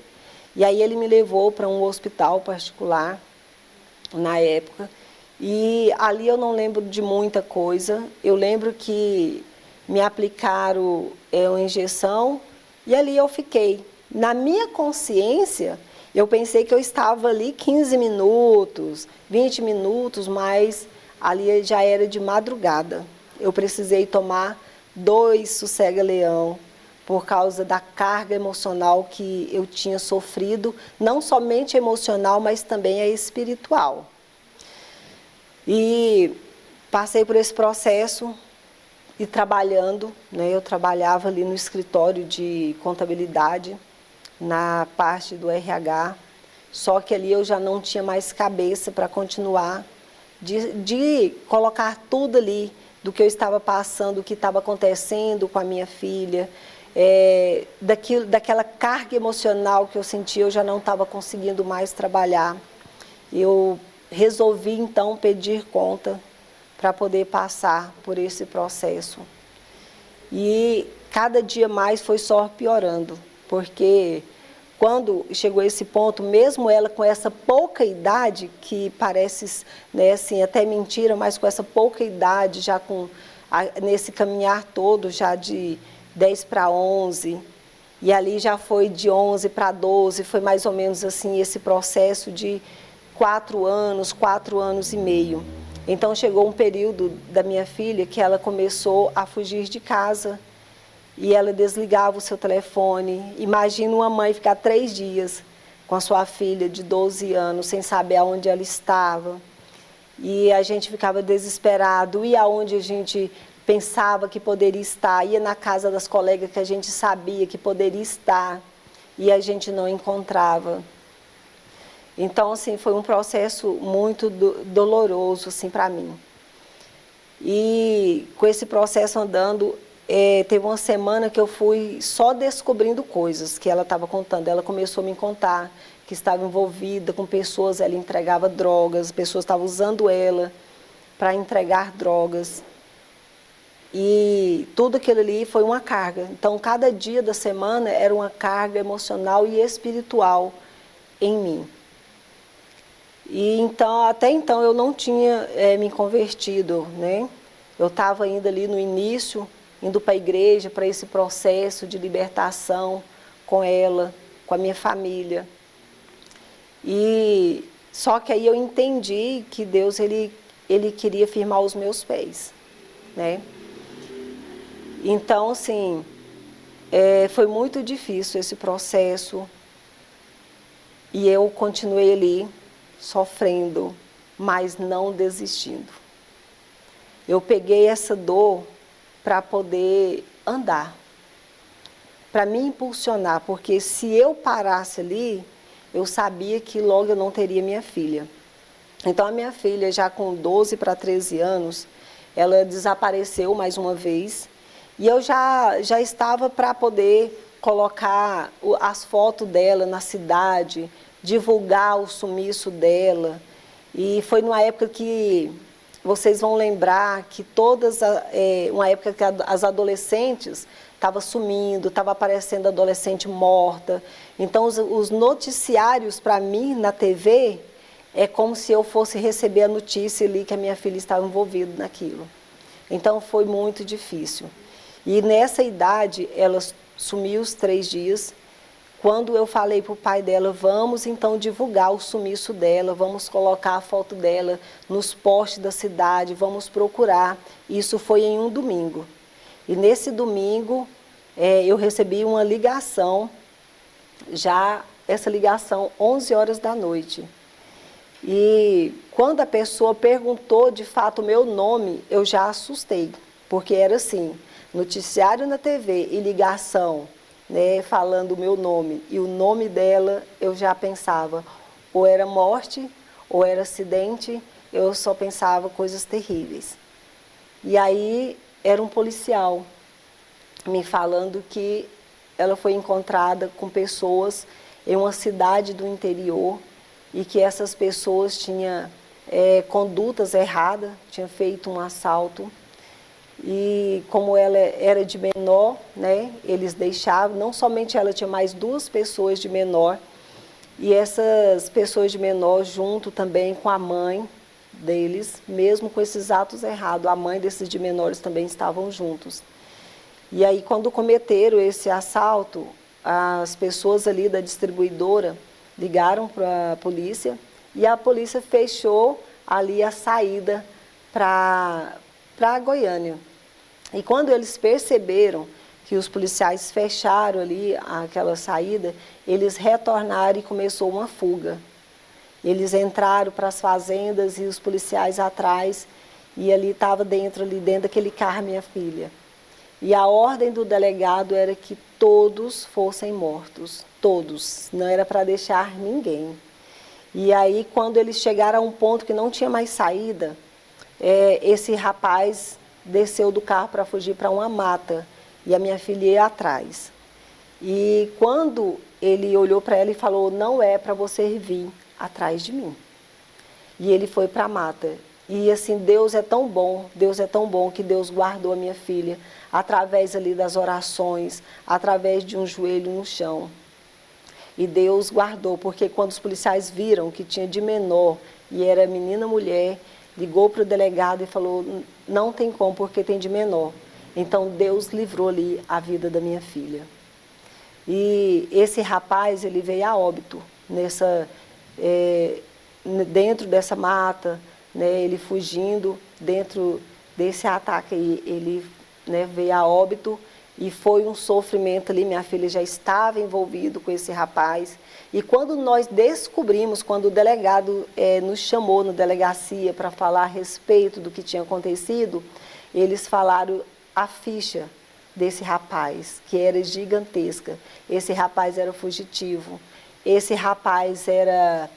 Speaker 1: E aí ele me levou para um hospital particular, na época. E ali eu não lembro de muita coisa. Eu lembro que me aplicaram uma injeção e ali eu fiquei. Na minha consciência, eu pensei que eu estava ali 15 minutos, 20 minutos, mas ali já era de madrugada. Eu precisei tomar 2 sossega-leão por causa da carga emocional que eu tinha sofrido, não somente emocional, mas também a espiritual. E passei por esse processo e trabalhando, né? Eu trabalhava ali no escritório de contabilidade, na parte do RH, só que ali eu já não tinha mais cabeça para continuar, de colocar tudo ali, do que eu estava passando, o que estava acontecendo com a minha filha, daquela carga emocional que eu sentia, eu já não estava conseguindo mais trabalhar. Eu resolvi então pedir conta para poder passar por esse processo. E cada dia mais foi só piorando, porque quando chegou esse ponto, mesmo ela com essa pouca idade, que parece, né, assim, até mentira, mas com essa pouca idade, já nesse caminhar todo, já de 10 para 11, e ali já foi de 11 para 12, foi mais ou menos assim esse processo de 4 anos e meio. Então chegou um período da minha filha que ela começou a fugir de casa e ela desligava o seu telefone. Imagina uma mãe ficar 3 dias com a sua filha de 12 anos sem saber aonde ela estava. E a gente ficava desesperado, ia aonde a gente pensava que poderia estar, ia na casa das colegas que a gente sabia que poderia estar e a gente não encontrava. Então, assim, foi um processo muito doloroso, assim, para mim. E com esse processo andando, teve uma semana que eu fui só descobrindo coisas que ela estava contando. Ela começou a me contar que estava envolvida com pessoas, ela entregava drogas, pessoas estavam usando ela para entregar drogas. E tudo aquilo ali foi uma carga. Então, cada dia da semana era uma carga emocional e espiritual em mim. E então, até então eu não tinha me convertido, né? Eu estava ainda ali no início, indo para a igreja, para esse processo de libertação com ela, com a minha família. E só que aí eu entendi que Deus ele queria firmar os meus pés, né? Então, assim, foi muito difícil esse processo e eu continuei ali sofrendo, mas não desistindo. Eu peguei essa dor para poder andar, para me impulsionar, porque se eu parasse ali, eu sabia que logo eu não teria minha filha. Então a minha filha, já com 12 para 13 anos, ela desapareceu mais uma vez, e eu já estava para poder colocar as fotos dela na cidade, divulgar o sumiço dela. E foi numa época que vocês vão lembrar que uma época que as adolescentes estava sumindo, estava aparecendo adolescente morta. Então, os noticiários, para mim, na TV, é como se eu fosse receber a notícia ali que a minha filha estava envolvida naquilo. Então, foi muito difícil. E nessa idade, ela sumiu os 3 dias. Quando eu falei para o pai dela, vamos então divulgar o sumiço dela, vamos colocar a foto dela nos postes da cidade, vamos procurar. Isso foi em um domingo. E nesse domingo, eu recebi uma ligação, já essa ligação, 11 horas da noite. E quando a pessoa perguntou de fato o meu nome, eu já assustei, porque era assim, noticiário na TV e ligação, né, falando o meu nome e o nome dela, eu já pensava, ou era morte, ou era acidente, eu só pensava coisas terríveis. E aí era um policial me falando que ela foi encontrada com pessoas em uma cidade do interior e que essas pessoas tinham condutas erradas, tinham feito um assalto. E como ela era de menor, né, eles deixavam, não somente ela, tinha mais 2 pessoas de menor, e essas pessoas de menor junto também com a mãe deles, mesmo com esses atos errados, a mãe desses de menores também estavam juntos. E aí quando cometeram esse assalto, as pessoas ali da distribuidora ligaram para a polícia, e a polícia fechou ali a saída para Goiânia. E quando eles perceberam que os policiais fecharam ali aquela saída, eles retornaram e começou uma fuga. Eles entraram para as fazendas e os policiais atrás, e ali estava dentro daquele carro minha filha. E a ordem do delegado era que todos fossem mortos, todos, não era para deixar ninguém. E aí quando eles chegaram a um ponto que não tinha mais saída, esse rapaz desceu do carro para fugir para uma mata, e a minha filha ia atrás. E quando ele olhou para ela e falou, não é para você vir atrás de mim. E ele foi para a mata. E assim, Deus é tão bom que Deus guardou a minha filha, através ali das orações, através de um joelho no chão. E Deus guardou, porque quando os policiais viram que tinha de menor, e era menina mulher, ligou para o delegado e falou, não tem como, porque tem de menor. Então Deus livrou ali a vida da minha filha. E esse rapaz, ele veio a óbito, dentro dessa mata, né, ele fugindo, dentro desse ataque aí, ele, né, veio a óbito, e foi um sofrimento ali, minha filha já estava envolvida com esse rapaz. E quando nós descobrimos, quando o delegado nos chamou na delegacia para falar a respeito do que tinha acontecido, eles falaram a ficha desse rapaz, que era gigantesca. Esse rapaz era fugitivo, esse rapaz era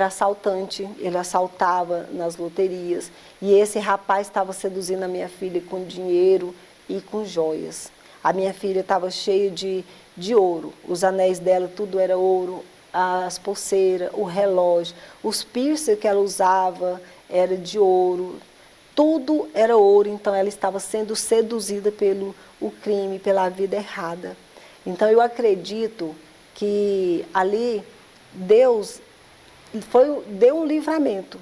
Speaker 1: assaltante, ele assaltava nas loterias, e esse rapaz estava seduzindo a minha filha com dinheiro e com joias. A minha filha estava cheia de ouro, os anéis dela tudo era ouro, as pulseiras, o relógio, os piercing que ela usava era de ouro, tudo era ouro. Então ela estava sendo seduzida pelo crime, pela vida errada. Então eu acredito que ali Deus deu um livramento,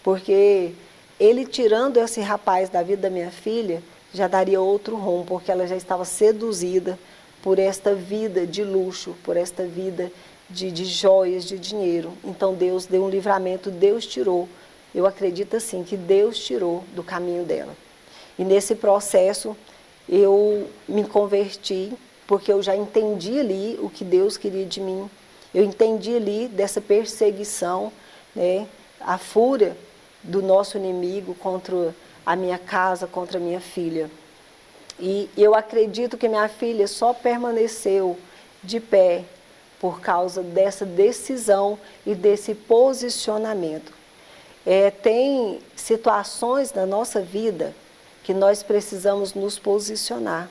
Speaker 1: porque ele tirando esse rapaz da vida da minha filha, já daria outro rumo, porque ela já estava seduzida por esta vida de luxo, por esta vida de joias, de dinheiro. Então Deus deu um livramento, Deus tirou. Eu acredito assim, que Deus tirou do caminho dela. E nesse processo eu me converti, porque eu já entendi ali o que Deus queria de mim. Eu entendi ali dessa perseguição, né, a fúria do nosso inimigo contra a minha casa, contra a minha filha. E eu acredito que minha filha só permaneceu de pé por causa dessa decisão e desse posicionamento. Tem situações na nossa vida que nós precisamos nos posicionar,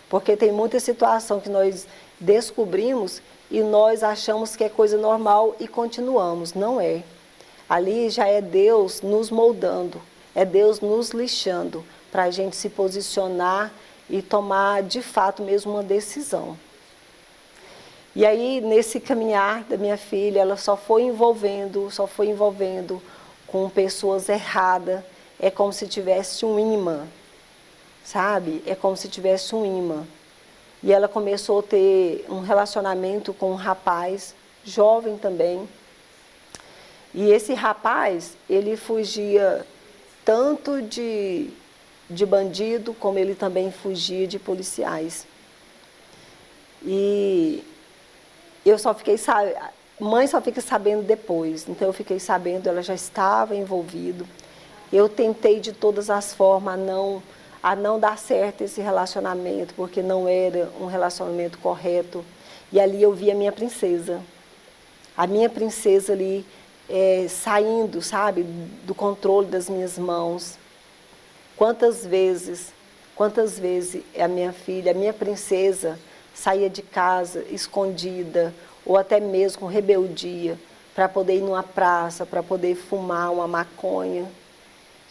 Speaker 1: porque tem muita situação que nós descobrimos e nós achamos que é coisa normal e continuamos. Não é. Ali já é Deus nos moldando, é Deus nos lixando para a gente se posicionar e tomar de fato mesmo uma decisão. E aí, nesse caminhar da minha filha, ela só foi envolvendo com pessoas erradas. É como se tivesse um imã, sabe? É como se tivesse um imã. E ela começou a ter um relacionamento com um rapaz, jovem também. E esse rapaz, ele fugia tanto de bandido, como ele também fugia de policiais. E eu só fiquei mãe só fica sabendo depois, então eu fiquei sabendo, ela já estava envolvida. Eu tentei de todas as formas a não dar certo esse relacionamento, porque não era um relacionamento correto. E ali eu vi a minha princesa ali saindo, sabe, do controle das minhas mãos. Quantas vezes a minha filha, a minha princesa, saía de casa escondida, ou até mesmo com rebeldia, para poder ir numa praça, para poder fumar uma maconha.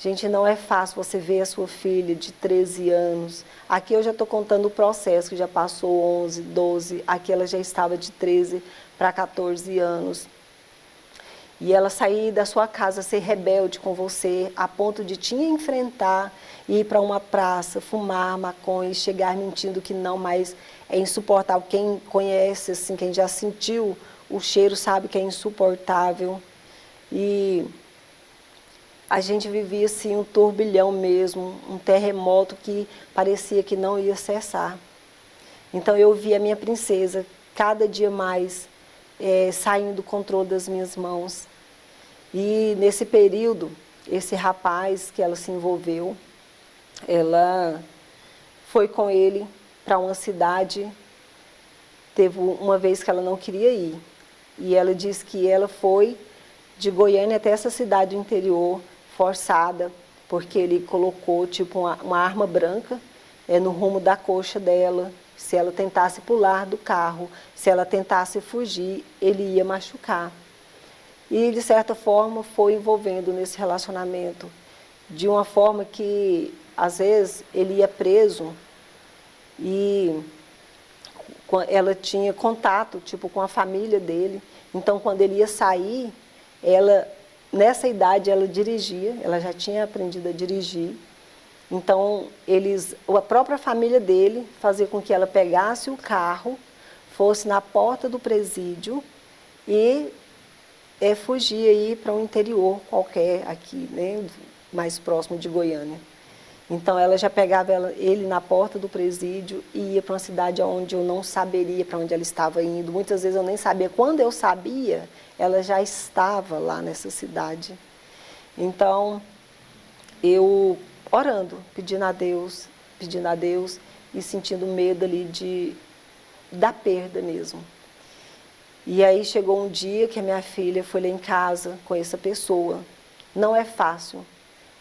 Speaker 1: Gente, não é fácil você ver a sua filha de 13 anos. Aqui eu já estou contando o processo, que já passou 11, 12, aqui ela já estava de 13 para 14 anos. E ela sair da sua casa, ser rebelde com você, a ponto de te enfrentar, ir para uma praça, fumar maconha e chegar mentindo que não, mas é insuportável. Quem conhece, assim, quem já sentiu o cheiro sabe que é insuportável. E a gente vivia assim um turbilhão mesmo, um terremoto que parecia que não ia cessar. Então eu vi a minha princesa cada dia mais saindo do controle das minhas mãos. E nesse período, esse rapaz que ela se envolveu, ela foi com ele para uma cidade. Teve uma vez que ela não queria ir. E ela disse que ela foi de Goiânia até essa cidade do interior, forçada, porque ele colocou tipo uma arma branca no rumo da coxa dela. Se ela tentasse pular do carro, se ela tentasse fugir, ele ia machucar. E, de certa forma, foi envolvendo nesse relacionamento, de uma forma que, às vezes, ele ia preso e ela tinha contato, tipo, com a família dele. Então, quando ele ia sair, nessa idade, ela dirigia, ela já tinha aprendido a dirigir. Então, a própria família dele fazia com que ela pegasse o carro, fosse na porta do presídio e fugia aí para um interior qualquer aqui, né, mais próximo de Goiânia. Então ela já pegava ele na porta do presídio e ia para uma cidade onde eu não saberia para onde ela estava indo. Muitas vezes eu nem sabia. Quando eu sabia, ela já estava lá nessa cidade. Então eu orando, pedindo a Deus e sentindo medo ali da perda mesmo. E aí chegou um dia que a minha filha foi lá em casa com essa pessoa. Não é fácil,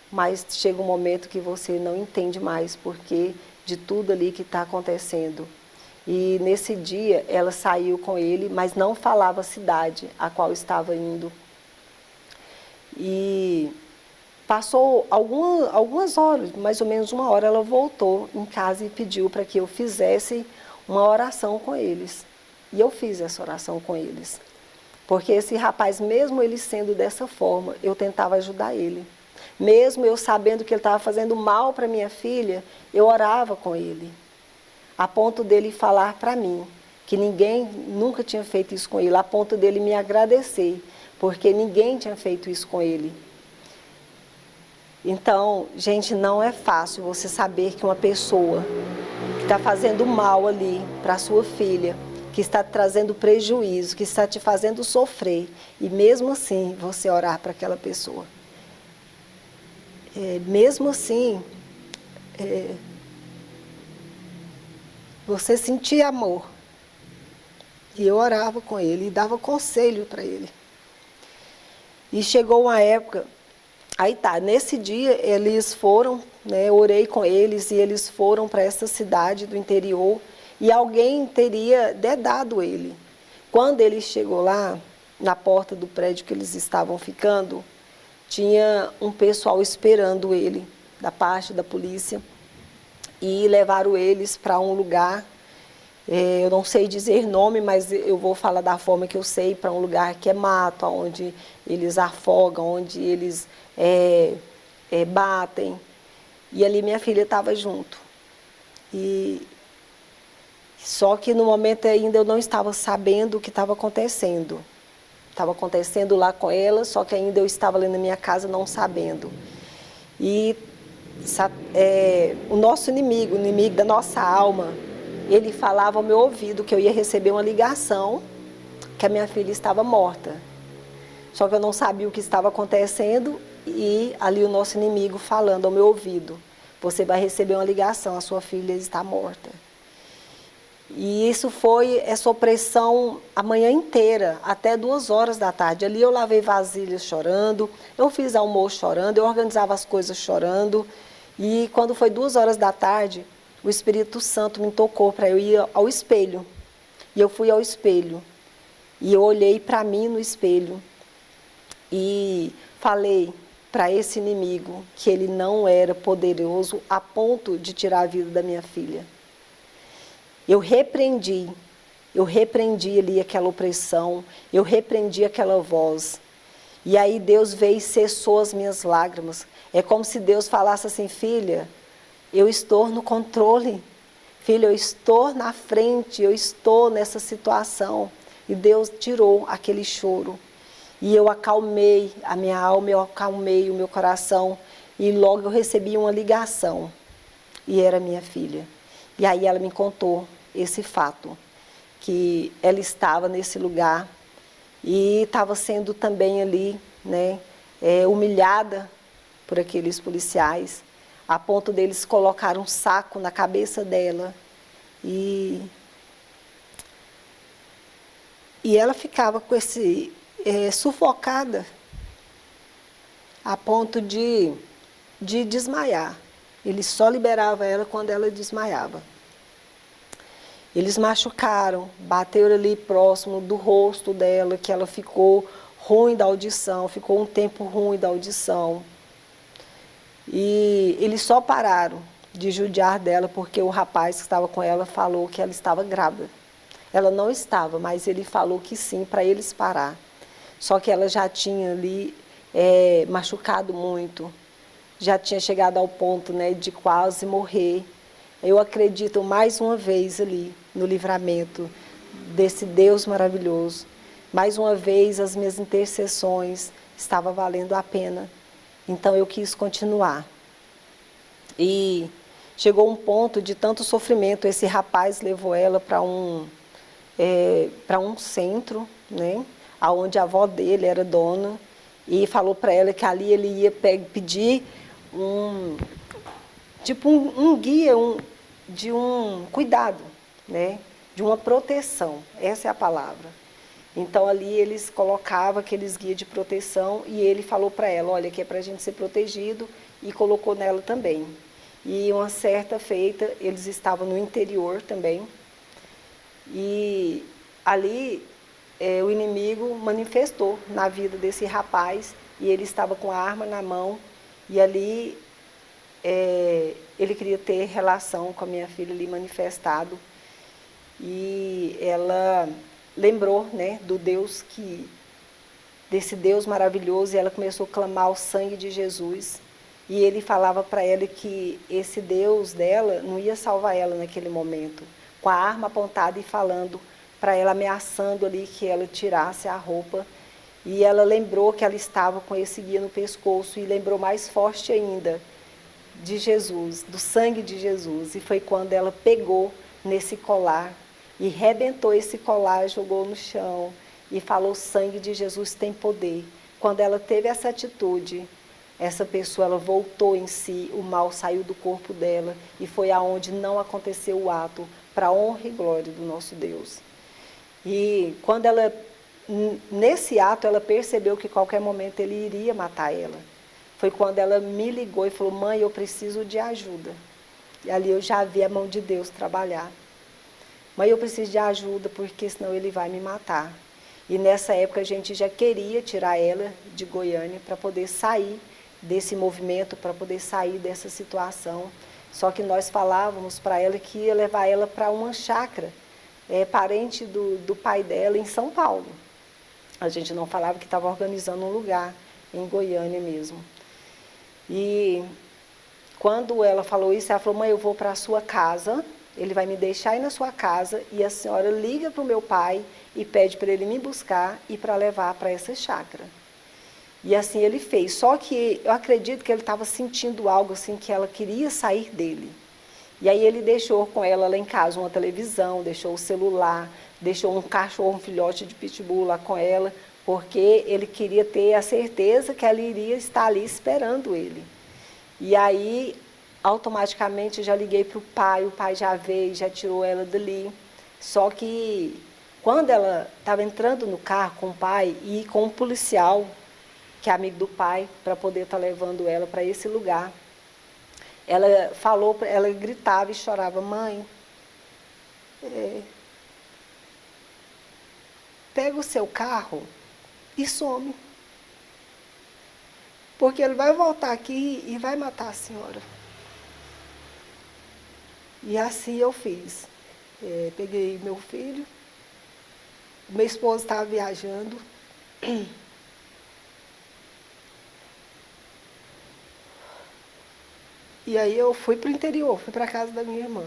Speaker 1: mas chega um momento que você não entende mais porque de tudo ali que está acontecendo. E nesse dia ela saiu com ele, mas não falava a cidade a qual estava indo. E passou algumas horas, mais ou menos uma hora, ela voltou em casa e pediu para que eu fizesse uma oração com eles. E eu fiz essa oração com eles. Porque esse rapaz, mesmo ele sendo dessa forma, eu tentava ajudar ele. Mesmo eu sabendo que ele estava fazendo mal para minha filha, eu orava com ele. A ponto dele falar para mim que ninguém nunca tinha feito isso com ele. A ponto dele me agradecer, porque ninguém tinha feito isso com ele. Então, gente, não é fácil você saber que uma pessoa que está fazendo mal ali para a sua filha, que está trazendo prejuízo, que está te fazendo sofrer, e mesmo assim você orar para aquela pessoa. Mesmo assim, você sentia amor. E eu orava com ele e dava conselho para ele. E chegou uma época, aí tá, nesse dia eles foram, né, eu orei com eles e eles foram para essa cidade do interior e alguém teria dedado ele. Quando ele chegou lá, na porta do prédio que eles estavam ficando, tinha um pessoal esperando ele, da parte da polícia. e levaram eles para um lugar, eu não sei dizer nome, mas eu vou falar da forma que eu sei, para um lugar que é mato, onde eles afogam, onde eles batem. E ali minha filha estava junto. E só que no momento ainda eu não estava sabendo o que estava acontecendo. Estava acontecendo lá com ela, só que ainda eu estava ali na minha casa não sabendo. E o nosso inimigo, o inimigo da nossa alma, ele falava ao meu ouvido que eu ia receber uma ligação, que a minha filha estava morta. Só que eu não sabia o que estava acontecendo e ali o nosso inimigo falando ao meu ouvido: você vai receber uma ligação, a sua filha está morta. E isso foi essa opressão a manhã inteira, até 2 horas da tarde. Ali eu lavei vasilhas chorando, eu fiz almoço chorando, eu organizava as coisas chorando. E quando foi 2 horas da tarde, o Espírito Santo me tocou para eu ir ao espelho. E eu fui ao espelho. E eu olhei para mim no espelho e falei para esse inimigo que ele não era poderoso a ponto de tirar a vida da minha filha. Eu repreendi ali aquela opressão, eu repreendi aquela voz. E aí Deus veio e cessou as minhas lágrimas. É como se Deus falasse assim: filha, eu estou no controle. Filha, eu estou na frente, eu estou nessa situação. E Deus tirou aquele choro. E eu acalmei a minha alma, eu acalmei o meu coração. E logo eu recebi uma ligação. E era minha filha. E aí ela me contou esse fato, que ela estava nesse lugar e estava sendo também ali, né, humilhada por aqueles policiais, a ponto deles colocar um saco na cabeça dela e ela ficava com esse sufocada a ponto de desmaiar. Ele só liberava ela quando ela desmaiava. Eles machucaram, bateram ali próximo do rosto dela, que ela ficou ruim da audição, ficou um tempo ruim da audição. E eles só pararam de judiar dela porque o rapaz que estava com ela falou que ela estava grávida. Ela não estava, mas ele falou que sim, para eles parar. Só que ela já tinha ali machucado muito, já tinha chegado ao ponto, né, de quase morrer. Eu acredito mais uma vez ali no livramento desse Deus maravilhoso. Mais uma vez as minhas intercessões estavam valendo a pena. Então eu quis continuar. E chegou um ponto de tanto sofrimento, esse rapaz levou ela para um centro, né, onde a avó dele era dona, e falou para ela que ali ele ia pedir um guia, de um cuidado, né? De uma proteção, essa é a palavra. Então ali eles colocavam aqueles guias de proteção e ele falou para ela: olha, que é para a gente ser protegido, e colocou nela também. E uma certa feita, eles estavam no interior também, e ali o inimigo manifestou na vida desse rapaz, e ele estava com a arma na mão, e ali ele queria ter relação com a minha filha ali manifestado. E ela lembrou, né, desse Deus maravilhoso, e ela começou a clamar o sangue de Jesus. E ele falava para ela que esse Deus dela não ia salvar ela naquele momento, com a arma apontada e falando para ela, ameaçando ali que ela tirasse a roupa. E ela lembrou que ela estava com esse guia no pescoço, e lembrou mais forte ainda de Jesus, do sangue de Jesus. E foi quando ela pegou nesse colar e rebentou esse colar, jogou no chão e falou: o sangue de Jesus tem poder. Quando ela teve essa atitude, essa pessoa, ela voltou em si, o mal saiu do corpo dela, e foi aonde não aconteceu o ato, para a honra e glória do nosso Deus. E quando ela, nesse ato, ela percebeu que a qualquer momento ele iria matar ela. Foi quando ela me ligou e falou: mãe, eu preciso de ajuda. E ali eu já vi a mão de Deus trabalhar. Mãe, eu preciso de ajuda, porque senão ele vai me matar. E nessa época a gente já queria tirar ela de Goiânia para poder sair desse movimento, para poder sair dessa situação. Só que nós falávamos para ela que ia levar ela para uma chácara, parente do pai dela em São Paulo. A gente não falava que estava organizando um lugar em Goiânia mesmo. E quando ela falou isso, ela falou: mãe, eu vou para a sua casa, ele vai me deixar aí na sua casa e a senhora liga para o meu pai e pede para ele me buscar e para levar para essa chácara. E assim ele fez, só que eu acredito que ele estava sentindo algo assim, que ela queria sair dele. E aí ele deixou com ela lá em casa uma televisão, deixou o celular, deixou um cachorro, um filhote de pitbull lá com ela, porque ele queria ter a certeza que ela iria estar ali esperando ele. E aí, automaticamente, já liguei para o pai já veio, já tirou ela dali. Só que, quando ela estava entrando no carro com o pai e com um policial, que é amigo do pai, para poder estar levando ela para esse lugar, ela falou, ela gritava e chorava: mãe, pega o seu carro e some. Porque ele vai voltar aqui e vai matar a senhora. E assim eu fiz. Peguei meu filho, meu esposo estava viajando. E aí eu fui para o interior, fui para a casa da minha irmã.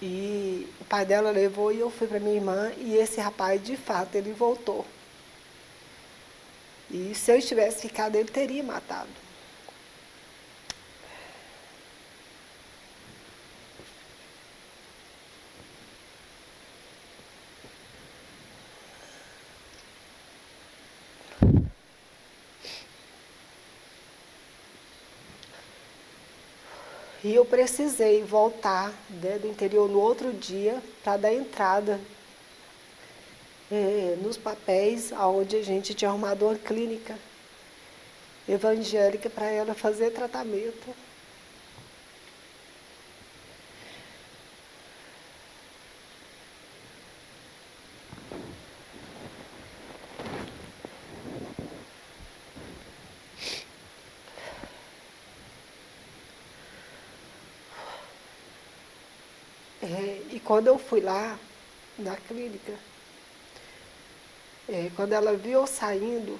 Speaker 1: E o pai dela levou e eu fui para minha irmã, e esse rapaz, de fato, ele voltou. E se eu tivesse ficado, ele teria matado. E eu precisei voltar, né, do interior no outro dia para dar entrada nos papéis onde a gente tinha arrumado uma clínica evangélica para ela fazer tratamento. E quando eu fui lá na clínica, quando ela viu eu saindo,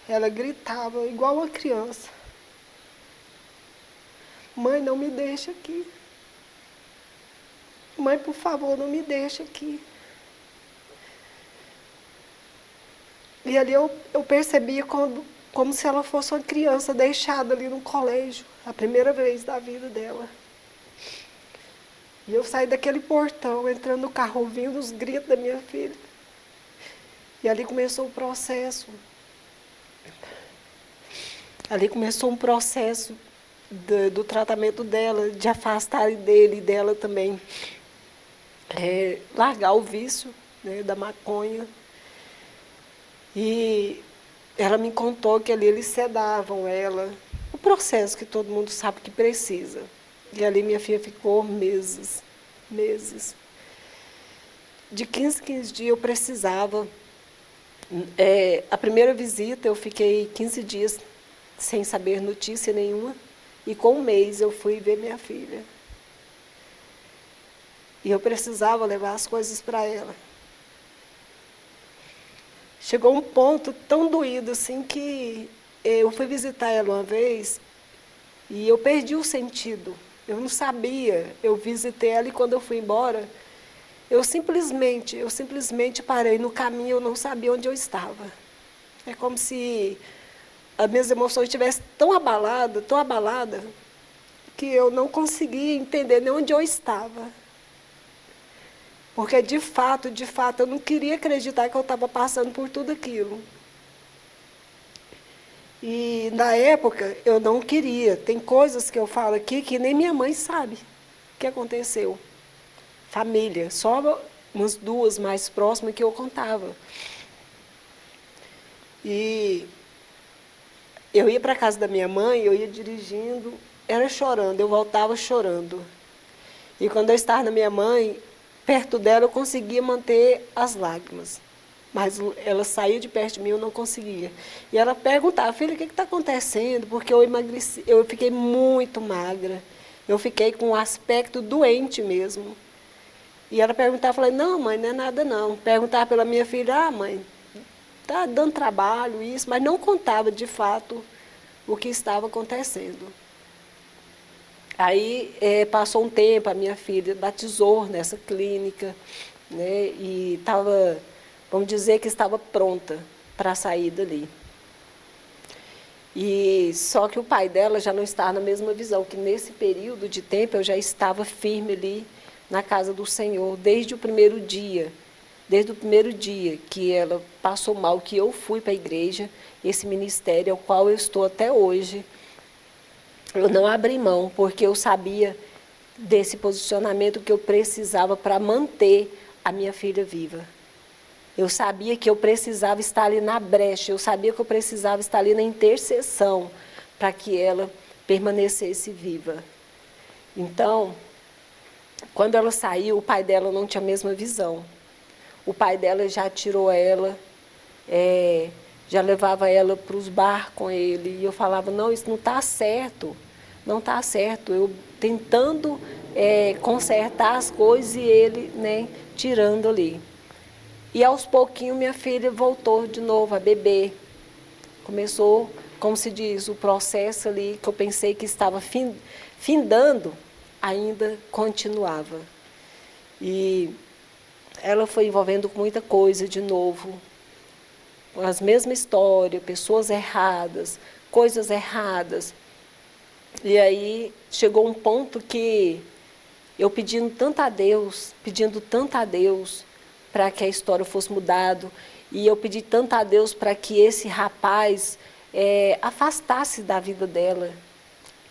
Speaker 1: ela gritava igual uma criança: mãe, não me deixa aqui. Mãe, por favor, não me deixa aqui. E ali eu percebia como se ela fosse uma criança deixada ali no colégio, a primeira vez da vida dela. E eu saí daquele portão, entrando no carro, ouvindo os gritos da minha filha. E ali começou o processo. Ali começou um processo do tratamento dela, de afastar dele e dela também. Largar o vício, né, da maconha. E ela me contou que ali eles sedavam ela. O processo que todo mundo sabe que precisa. E ali minha filha ficou meses. De 15 em 15 dias eu precisava. A primeira visita eu fiquei 15 dias sem saber notícia nenhuma. E com um mês eu fui ver minha filha. E eu precisava levar as coisas para ela. Chegou um ponto tão doído assim que eu fui visitar ela uma vez e eu perdi o sentido. Eu não sabia. Eu visitei ela e quando eu fui embora, eu simplesmente parei no caminho, eu não sabia onde eu estava. É como se as minhas emoções estivessem tão abalada, que eu não conseguia entender nem onde eu estava. Porque, de fato, eu não queria acreditar que eu estava passando por tudo aquilo. E, na época, eu não queria. Tem coisas que eu falo aqui que nem minha mãe sabe o que aconteceu. Família, só umas duas mais próximas que eu contava. E eu ia para a casa da minha mãe, eu ia dirigindo, era chorando, eu voltava chorando. E quando eu estava na minha mãe,
Speaker 2: perto dela eu conseguia manter as lágrimas. Mas ela saía de perto de mim, eu não conseguia. E ela perguntava, filha, o que está acontecendo? Porque eu emagreci, eu fiquei muito magra. Eu fiquei com um aspecto doente mesmo. E ela perguntava, eu falei, não, mãe, não é nada não. Perguntava pela minha filha, mãe, tá dando trabalho isso, mas não contava de fato o que estava acontecendo. Aí passou um tempo, a minha filha batizou nessa clínica, né, e estava, vamos dizer que estava pronta para sair dali. E só que o pai dela já não estava na mesma visão, que nesse período de tempo eu já estava firme ali na casa do Senhor, desde o primeiro dia que ela passou mal, que eu fui para a igreja, esse ministério ao qual eu estou até hoje, eu não abri mão, porque eu sabia desse posicionamento que eu precisava para manter a minha filha viva. Eu sabia que eu precisava estar ali na brecha, eu sabia que eu precisava estar ali na intercessão para que ela permanecesse viva. Então, quando ela saiu, o pai dela não tinha a mesma visão. O pai dela já tirou ela, já levava ela para os bar com ele. E eu falava, não, isso não está certo, não está certo. Eu tentando consertar as coisas e ele, né, tirando ali. E aos pouquinhos minha filha voltou de novo a beber. Começou, como se diz, o processo ali que eu pensei que estava findando, ainda continuava. E ela foi envolvendo com muita coisa de novo. As mesmas histórias, pessoas erradas, coisas erradas. E aí chegou um ponto que eu pedindo tanto a Deus, para que a história fosse mudada. E eu pedi tanto a Deus para que esse rapaz afastasse da vida dela.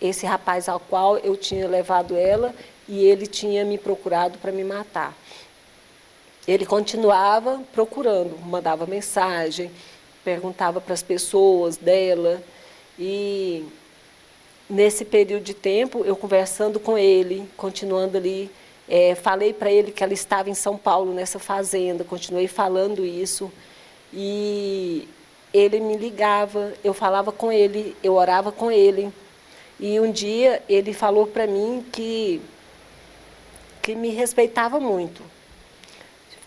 Speaker 2: Esse rapaz ao qual eu tinha levado ela e ele tinha me procurado para me matar. Ele continuava procurando, mandava mensagem, perguntava para as pessoas dela. E nesse período de tempo, eu conversando com ele, continuando ali, falei para ele que ela estava em São Paulo, nessa fazenda, continuei falando isso. E ele me ligava, eu falava com ele, eu orava com ele. E um dia ele falou para mim que me respeitava muito.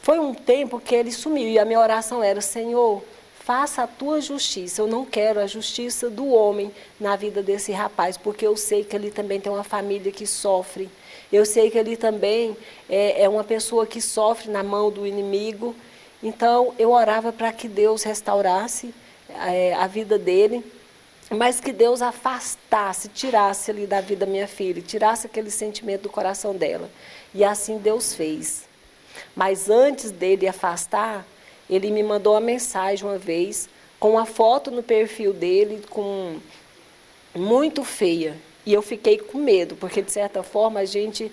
Speaker 2: Foi um tempo que ele sumiu e a minha oração era, Senhor, faça a tua justiça. Eu não quero a justiça do homem na vida desse rapaz, porque eu sei que ele também tem uma família que sofre. Eu sei que ele também é uma pessoa que sofre na mão do inimigo. Então, eu orava para que Deus restaurasse a vida dele, mas que Deus afastasse, tirasse ali da vida da minha filha, tirasse aquele sentimento do coração dela. E assim Deus fez. Mas antes dele afastar, ele me mandou uma mensagem uma vez, com uma foto no perfil dele, muito feia. E eu fiquei com medo, porque de certa forma a gente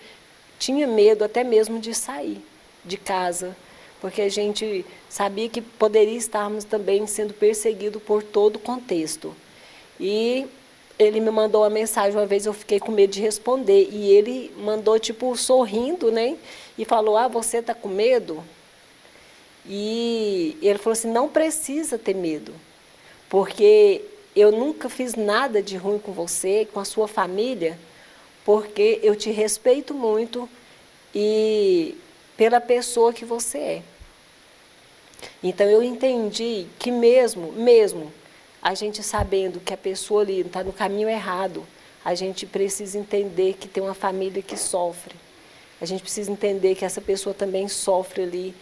Speaker 2: tinha medo até mesmo de sair de casa, porque a gente sabia que poderia estarmos também sendo perseguidos por todo o contexto. E ele me mandou uma mensagem uma vez, eu fiquei com medo de responder. E ele mandou, tipo, sorrindo, né? E falou, você está com medo? E ele falou assim, não precisa ter medo, porque eu nunca fiz nada de ruim com você, com a sua família, porque eu te respeito muito e pela pessoa que você é. Então eu entendi que mesmo a gente sabendo que a pessoa ali está no caminho errado, a gente precisa entender que tem uma família que sofre. A gente precisa entender que essa pessoa também sofre ali,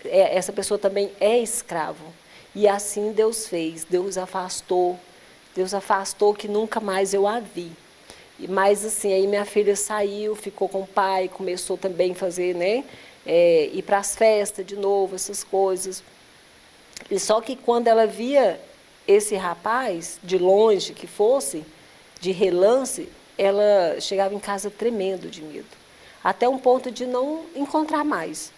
Speaker 2: essa pessoa também é escravo. E assim Deus fez, Deus afastou que nunca mais eu a vi. Mas assim, aí minha filha saiu, ficou com o pai, começou também a fazer, né, ir para as festas de novo, essas coisas. E só que quando ela via esse rapaz, de longe que fosse, de relance, ela chegava em casa tremendo de medo. Até um ponto de não encontrar mais.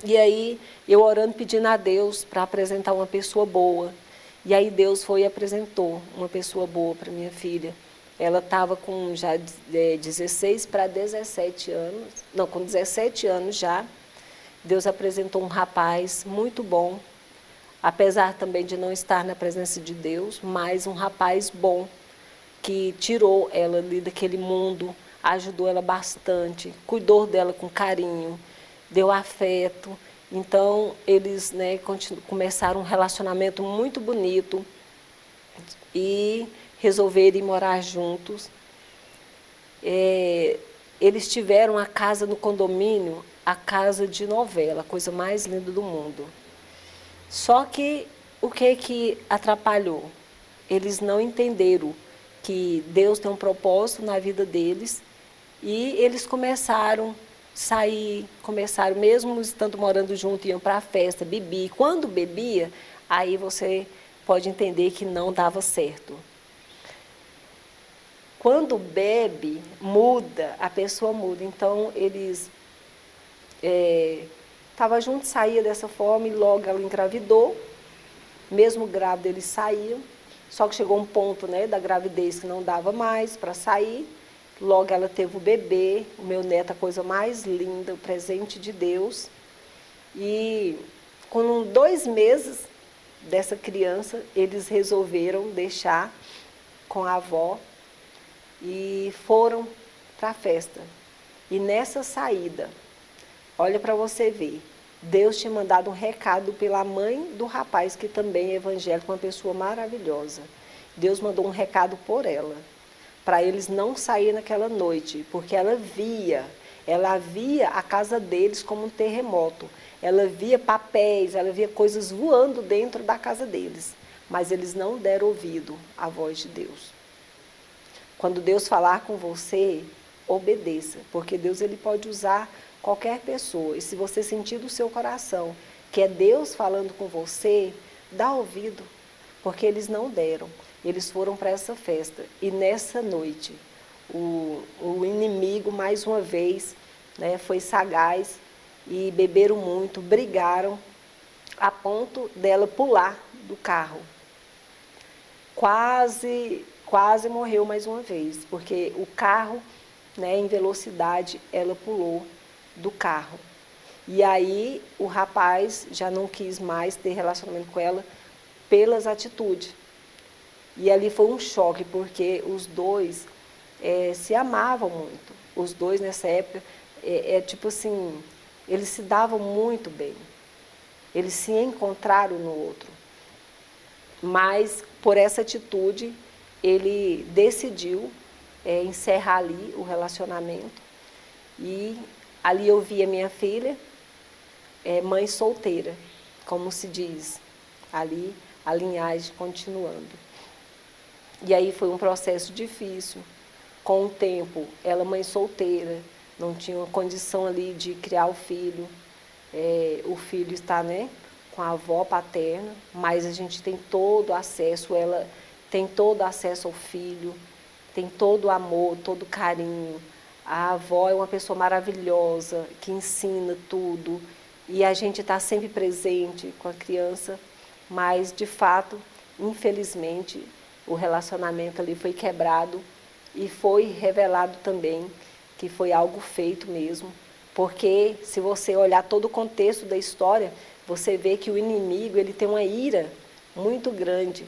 Speaker 2: E aí, eu orando, pedindo a Deus para apresentar uma pessoa boa. E aí Deus foi e apresentou uma pessoa boa para minha filha. Ela estava com já 16 para 17 anos, não, com 17 anos já. Deus apresentou um rapaz muito bom, apesar também de não estar na presença de Deus, mas um rapaz bom, que tirou ela ali daquele mundo, ajudou ela bastante, cuidou dela com carinho, deu afeto. Então, eles, né, começaram um relacionamento muito bonito e resolveram ir morar juntos. Eles tiveram a casa no condomínio, a casa de novela, a coisa mais linda do mundo. Só que o que atrapalhou? Eles não entenderam que Deus tem um propósito na vida deles e eles começaram a sair, começaram, mesmo estando morando junto, iam para a festa, bebiam. Quando bebia, aí você pode entender que não dava certo. Quando bebe, muda, a pessoa muda. Então, eles estavam juntos, saía dessa forma e logo ela engravidou. Mesmo grávida, eles saíam. Só que chegou um ponto, né, da gravidez que não dava mais para sair. Logo ela teve o bebê, o meu neto, a coisa mais linda, o presente de Deus. E com 2 meses dessa criança, eles resolveram deixar com a avó e foram para a festa. E nessa saída, olha para você ver, Deus tinha mandado um recado pela mãe do rapaz, que também é evangélico, uma pessoa maravilhosa. Deus mandou um recado por ela, para eles não saírem naquela noite, porque ela via a casa deles como um terremoto. Ela via papéis, ela via coisas voando dentro da casa deles. Mas eles não deram ouvido à voz de Deus. Quando Deus falar com você, obedeça, porque Deus ele pode usar qualquer pessoa. E se você sentir do seu coração que é Deus falando com você, dá ouvido, porque eles não deram. Eles foram para essa festa e nessa noite o inimigo mais uma vez, né, foi sagaz e beberam muito, brigaram a ponto dela pular do carro. Quase morreu mais uma vez, porque o carro, né, em velocidade, ela pulou do carro. E aí o rapaz já não quis mais ter relacionamento com ela pelas atitudes. E ali foi um choque, porque os dois se amavam muito. Os dois nessa época, tipo assim, eles se davam muito bem. Eles se encontraram no outro. Mas, por essa atitude, ele decidiu encerrar ali o relacionamento. E ali eu vi a minha filha, mãe solteira, como se diz, ali a linhagem continuando. E aí foi um processo difícil. Com o tempo, ela mãe solteira, não tinha uma condição ali de criar o filho. O filho está, né, com a avó paterna, mas a gente tem todo acesso, ela tem todo acesso ao filho, tem todo o amor, todo o carinho. A avó é uma pessoa maravilhosa, que ensina tudo, e a gente está sempre presente com a criança, mas, de fato, infelizmente, o relacionamento ali foi quebrado e foi revelado também que foi algo feito mesmo, porque se você olhar todo o contexto da história, você vê que o inimigo ele tem uma ira muito grande.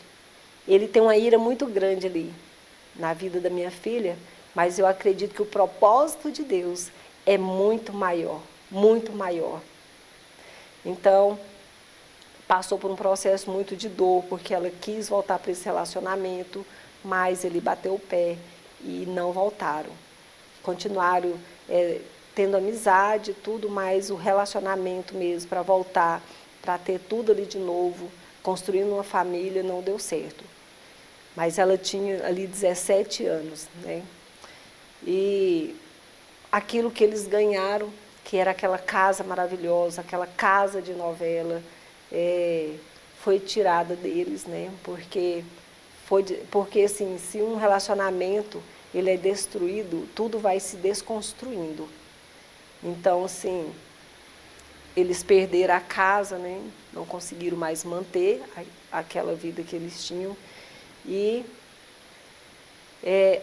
Speaker 2: Ele tem uma ira muito grande ali na vida da minha filha, mas eu acredito que o propósito de Deus é muito maior, muito maior. Então, passou por um processo muito de dor, porque ela quis voltar para esse relacionamento, mas ele bateu o pé e não voltaram. Continuaram tendo amizade, tudo, mas o relacionamento mesmo, para voltar, para ter tudo ali de novo, construindo uma família, não deu certo. Mas ela tinha ali 17 anos, né? E aquilo que eles ganharam, que era aquela casa maravilhosa, aquela casa de novela, foi tirada deles, né? Porque assim, se um relacionamento ele é destruído, tudo vai se desconstruindo. Então, assim, eles perderam a casa, né? Não conseguiram mais manter aquela vida que eles tinham. E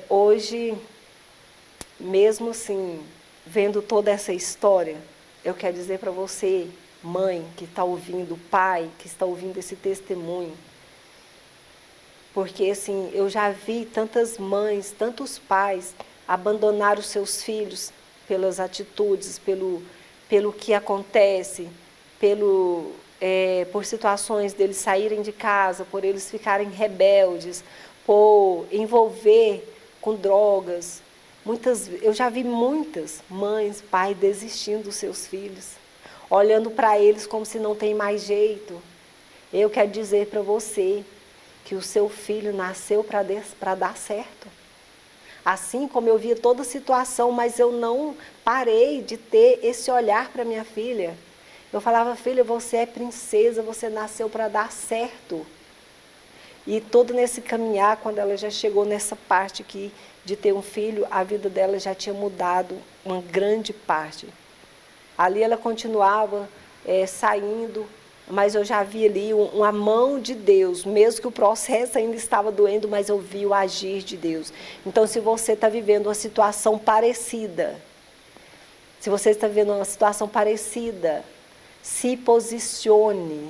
Speaker 2: Hoje, mesmo assim, vendo toda essa história, eu quero dizer para você, mãe que está ouvindo, pai que está ouvindo esse testemunho, porque assim, eu já vi tantas mães, tantos pais abandonar os seus filhos pelas atitudes, pelo que acontece, por situações deles saírem de casa, por eles ficarem rebeldes, por envolver com drogas. Eu já vi muitas mães, pais desistindo dos seus filhos, olhando para eles como se não tem mais jeito. Eu quero dizer para você que o seu filho nasceu para dar certo. Assim como eu via toda a situação, mas eu não parei de ter esse olhar para minha filha. Eu falava, filha, você é princesa, você nasceu para dar certo. E todo nesse caminhar, quando ela já chegou nessa parte aqui de ter um filho, a vida dela já tinha mudado uma grande parte. Ali ela continuava saindo, mas eu já vi ali uma mão de Deus, mesmo que o processo ainda estava doendo, mas eu vi o agir de Deus. Então, se você está vivendo uma situação parecida, se posicione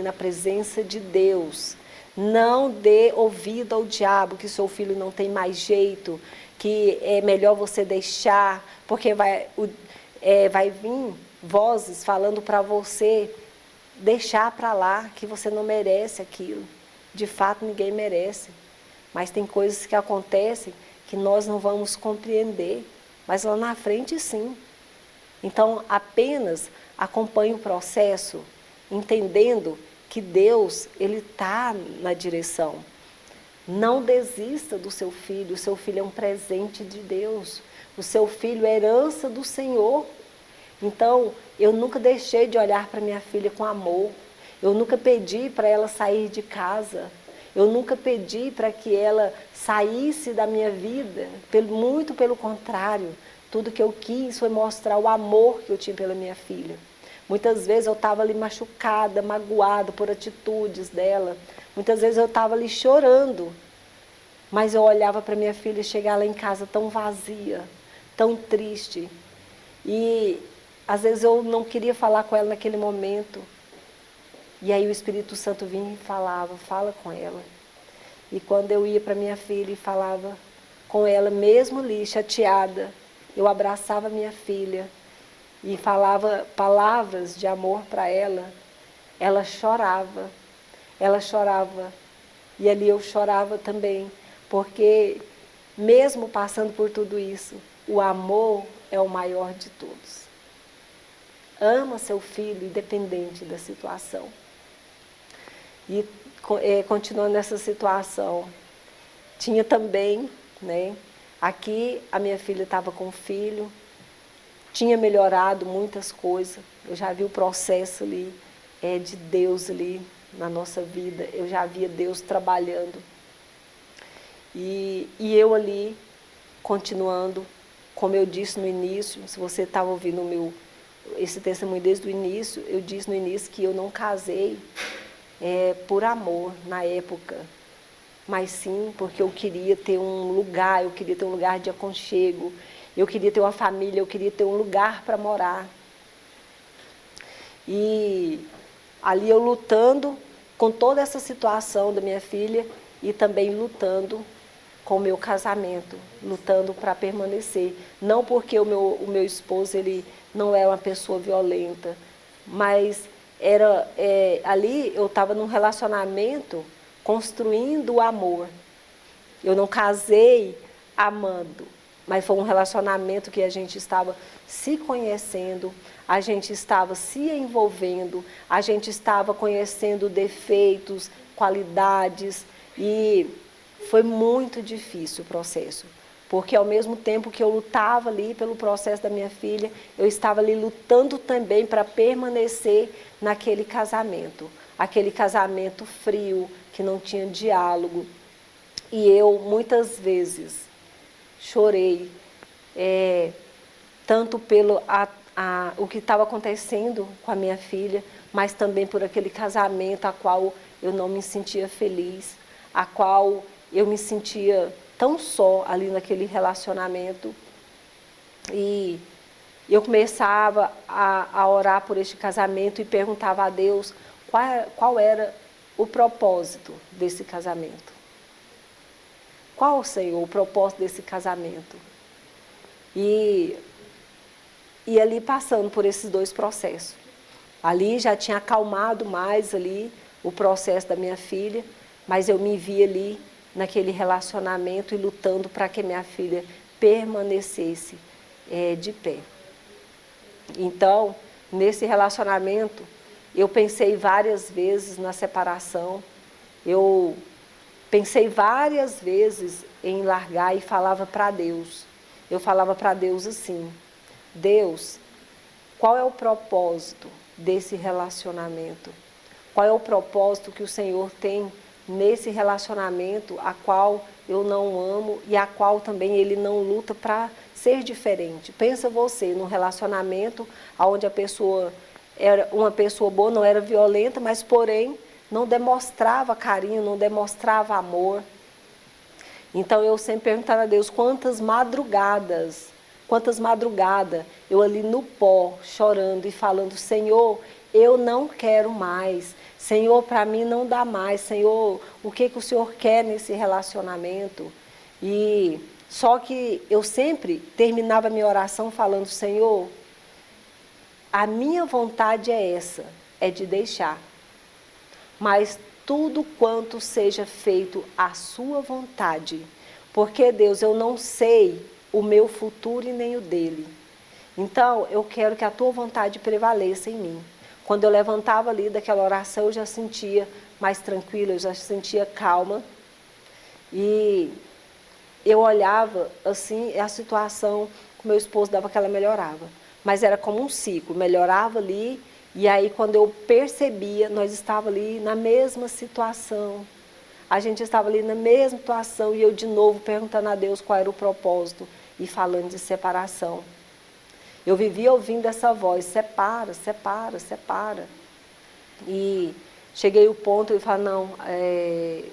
Speaker 2: na presença de Deus. Não dê ouvido ao diabo, que seu filho não tem mais jeito, que é melhor você deixar, porque vai vir vozes falando para você deixar para lá, que você não merece aquilo. De fato, ninguém merece. Mas tem coisas que acontecem que nós não vamos compreender, mas lá na frente sim. Então, apenas acompanhe o processo, entendendo que Deus, Ele está na direção. Não desista do seu filho. O seu filho é um presente de Deus. O seu filho é herança do Senhor. Então, eu nunca deixei de olhar para minha filha com amor. Eu nunca pedi para ela sair de casa. Eu nunca pedi para que ela saísse da minha vida. Muito pelo contrário. Tudo que eu quis foi mostrar o amor que eu tinha pela minha filha. Muitas vezes eu estava ali machucada, magoada por atitudes dela. Muitas vezes eu estava ali chorando. Mas eu olhava para minha filha chegar lá em casa tão vazia, tão triste. E às vezes eu não queria falar com ela naquele momento. E aí o Espírito Santo vinha e falava, fala com ela. E quando eu ia para minha filha e falava com ela, mesmo ali, chateada, eu abraçava minha filha e falava palavras de amor para ela. Ela chorava. E ali eu chorava também, porque mesmo passando por tudo isso, o amor é o maior de todos. Ama seu filho, independente da situação. E continuando nessa situação, tinha também, aqui a minha filha estava com o filho, tinha melhorado muitas coisas, eu já vi o processo ali de Deus ali na nossa vida, eu já via Deus trabalhando. E eu ali, continuando, como eu disse no início, se você estava ouvindo esse testemunho desde o início, eu disse no início que eu não casei por amor na época, mas sim porque eu queria ter um lugar, de aconchego, eu queria ter uma família, eu queria ter um lugar para morar. E ali eu lutando com toda essa situação da minha filha e também lutando com o meu casamento, lutando para permanecer. Não porque o meu esposo ele não é uma pessoa violenta, mas ali eu estava num relacionamento construindo o amor. Eu não casei amando, mas foi um relacionamento que a gente estava se conhecendo, a gente estava se envolvendo, a gente estava conhecendo defeitos, qualidades, e foi muito difícil o processo, porque ao mesmo tempo que eu lutava ali pelo processo da minha filha, eu estava ali lutando também para permanecer naquele casamento frio, que não tinha diálogo. E eu muitas vezes chorei, tanto pelo o que estava acontecendo com a minha filha, mas também por aquele casamento a qual eu não me sentia feliz, a qual eu me sentia tão só ali naquele relacionamento. E eu começava a orar por este casamento e perguntava a Deus qual era o propósito desse casamento. Qual, Senhor, o propósito desse casamento? E ali passando por esses dois processos. Ali já tinha acalmado mais ali o processo da minha filha, mas eu me via ali naquele relacionamento e lutando para que minha filha permanecesse de pé. Então, nesse relacionamento, eu pensei várias vezes na separação, eu pensei várias vezes em largar e falava para Deus. Eu falava para Deus assim: Deus, qual é o propósito desse relacionamento? Qual é o propósito que o Senhor tem nesse relacionamento a qual eu não amo e a qual também Ele não luta para ser diferente? Pensa você num relacionamento onde a pessoa era uma pessoa boa, não era violenta, mas porém não demonstrava carinho, não demonstrava amor. Então eu sempre perguntava a Deus quantas madrugadas eu ali no pó, chorando e falando: Senhor, eu não quero mais. Senhor, para mim não dá mais. Senhor, o que o Senhor quer nesse relacionamento? E só que eu sempre terminava a minha oração falando: Senhor, a minha vontade é essa, é de deixar. Mas tudo quanto seja feito à sua vontade. Porque, Deus, eu não sei o meu futuro e nem o dele. Então, eu quero que a tua vontade prevaleça em mim. Quando eu levantava ali daquela oração, eu já sentia mais tranquila, eu já sentia calma. E eu olhava, assim, a situação que meu esposo dava que ela melhorava. Mas era como um ciclo, melhorava ali, e aí quando eu percebia, nós estávamos ali na mesma situação. A gente estava ali na mesma situação e eu de novo perguntando a Deus qual era o propósito e falando de separação. Eu vivia ouvindo essa voz: separa, separa, separa. E cheguei ao ponto de falar: não,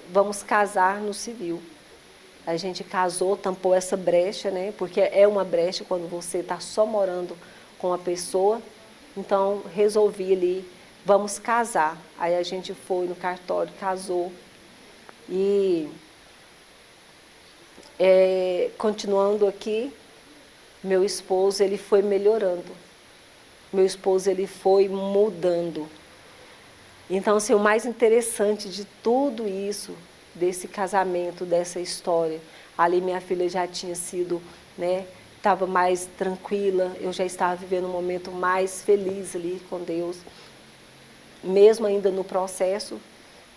Speaker 2: vamos casar no civil. A gente casou, tampou essa brecha, né? Porque é uma brecha quando você está só morando com a pessoa. Então resolvi ali, vamos casar. Aí a gente foi no cartório, casou. E continuando aqui, meu esposo ele foi melhorando. Meu esposo ele foi mudando. Então, assim, o mais interessante de tudo isso, desse casamento, dessa história, ali minha filha já tinha sido, né, estava mais tranquila, eu já estava vivendo um momento mais feliz ali com Deus, mesmo ainda no processo,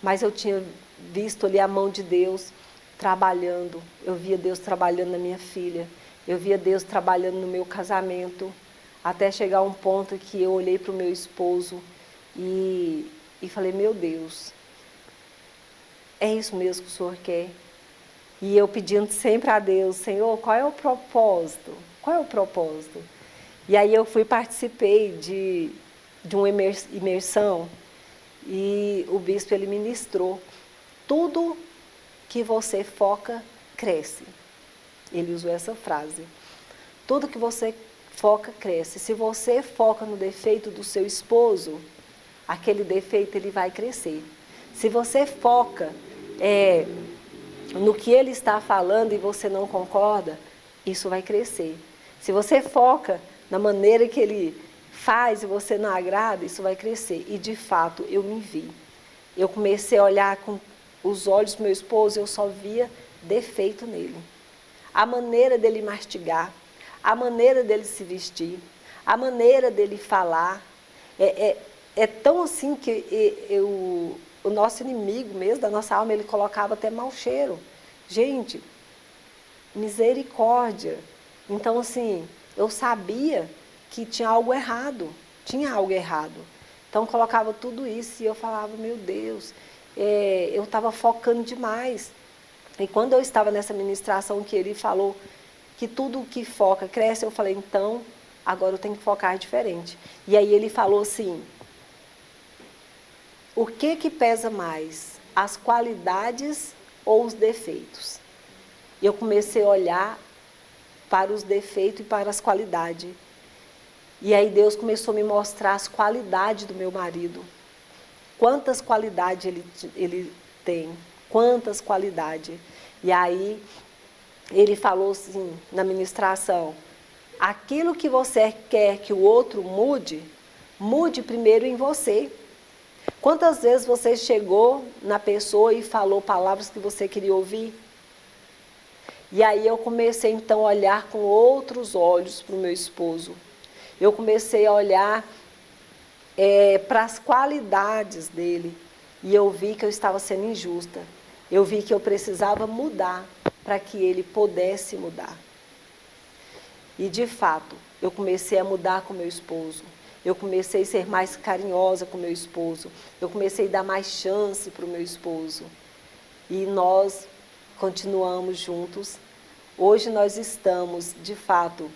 Speaker 2: mas eu tinha visto ali a mão de Deus trabalhando, eu via Deus trabalhando na minha filha, eu via Deus trabalhando no meu casamento, até chegar a um ponto que eu olhei para o meu esposo e falei: meu Deus, é isso mesmo que o Senhor quer? E eu pedindo sempre a Deus: Senhor, qual é o propósito? Qual é o propósito? E aí eu participei de uma imersão e o bispo ele ministrou: tudo que você foca, cresce. Ele usou essa frase. Tudo que você foca, cresce. Se você foca no defeito do seu esposo, aquele defeito ele vai crescer. Se você foca no que ele está falando e você não concorda, isso vai crescer. Se você foca na maneira que ele faz e você não agrada, isso vai crescer. E de fato eu me vi. Eu comecei a olhar com os olhos do meu esposo e eu só via defeito nele. A maneira dele mastigar, a maneira dele se vestir, a maneira dele falar. É tão assim que o nosso inimigo mesmo, da nossa alma, ele colocava até mau cheiro. Gente, misericórdia. Então, assim, eu sabia que tinha algo errado. Então, colocava tudo isso e eu falava: meu Deus, eu estava focando demais. E quando eu estava nessa ministração que ele falou que tudo que foca cresce, eu falei: então, agora eu tenho que focar diferente. E aí ele falou assim: o que pesa mais, as qualidades ou os defeitos? eu comecei a olhar para os defeitos e para as qualidades. E aí Deus começou a me mostrar as qualidades do meu marido. Quantas qualidades ele tem, quantas qualidades. E aí ele falou assim na ministração, aquilo que você quer que o outro mude, mude primeiro em você. Quantas vezes você chegou na pessoa e falou palavras que você queria ouvir? E aí eu comecei então a olhar com outros olhos para o meu esposo. Eu comecei a olhar para as qualidades dele. E eu vi que eu estava sendo injusta. Eu vi que eu precisava mudar para que ele pudesse mudar. E de fato, eu comecei a mudar com meu esposo. Eu comecei a ser mais carinhosa com meu esposo. Eu comecei a dar mais chance para o meu esposo. E nós continuamos juntos. Hoje nós estamos, de fato,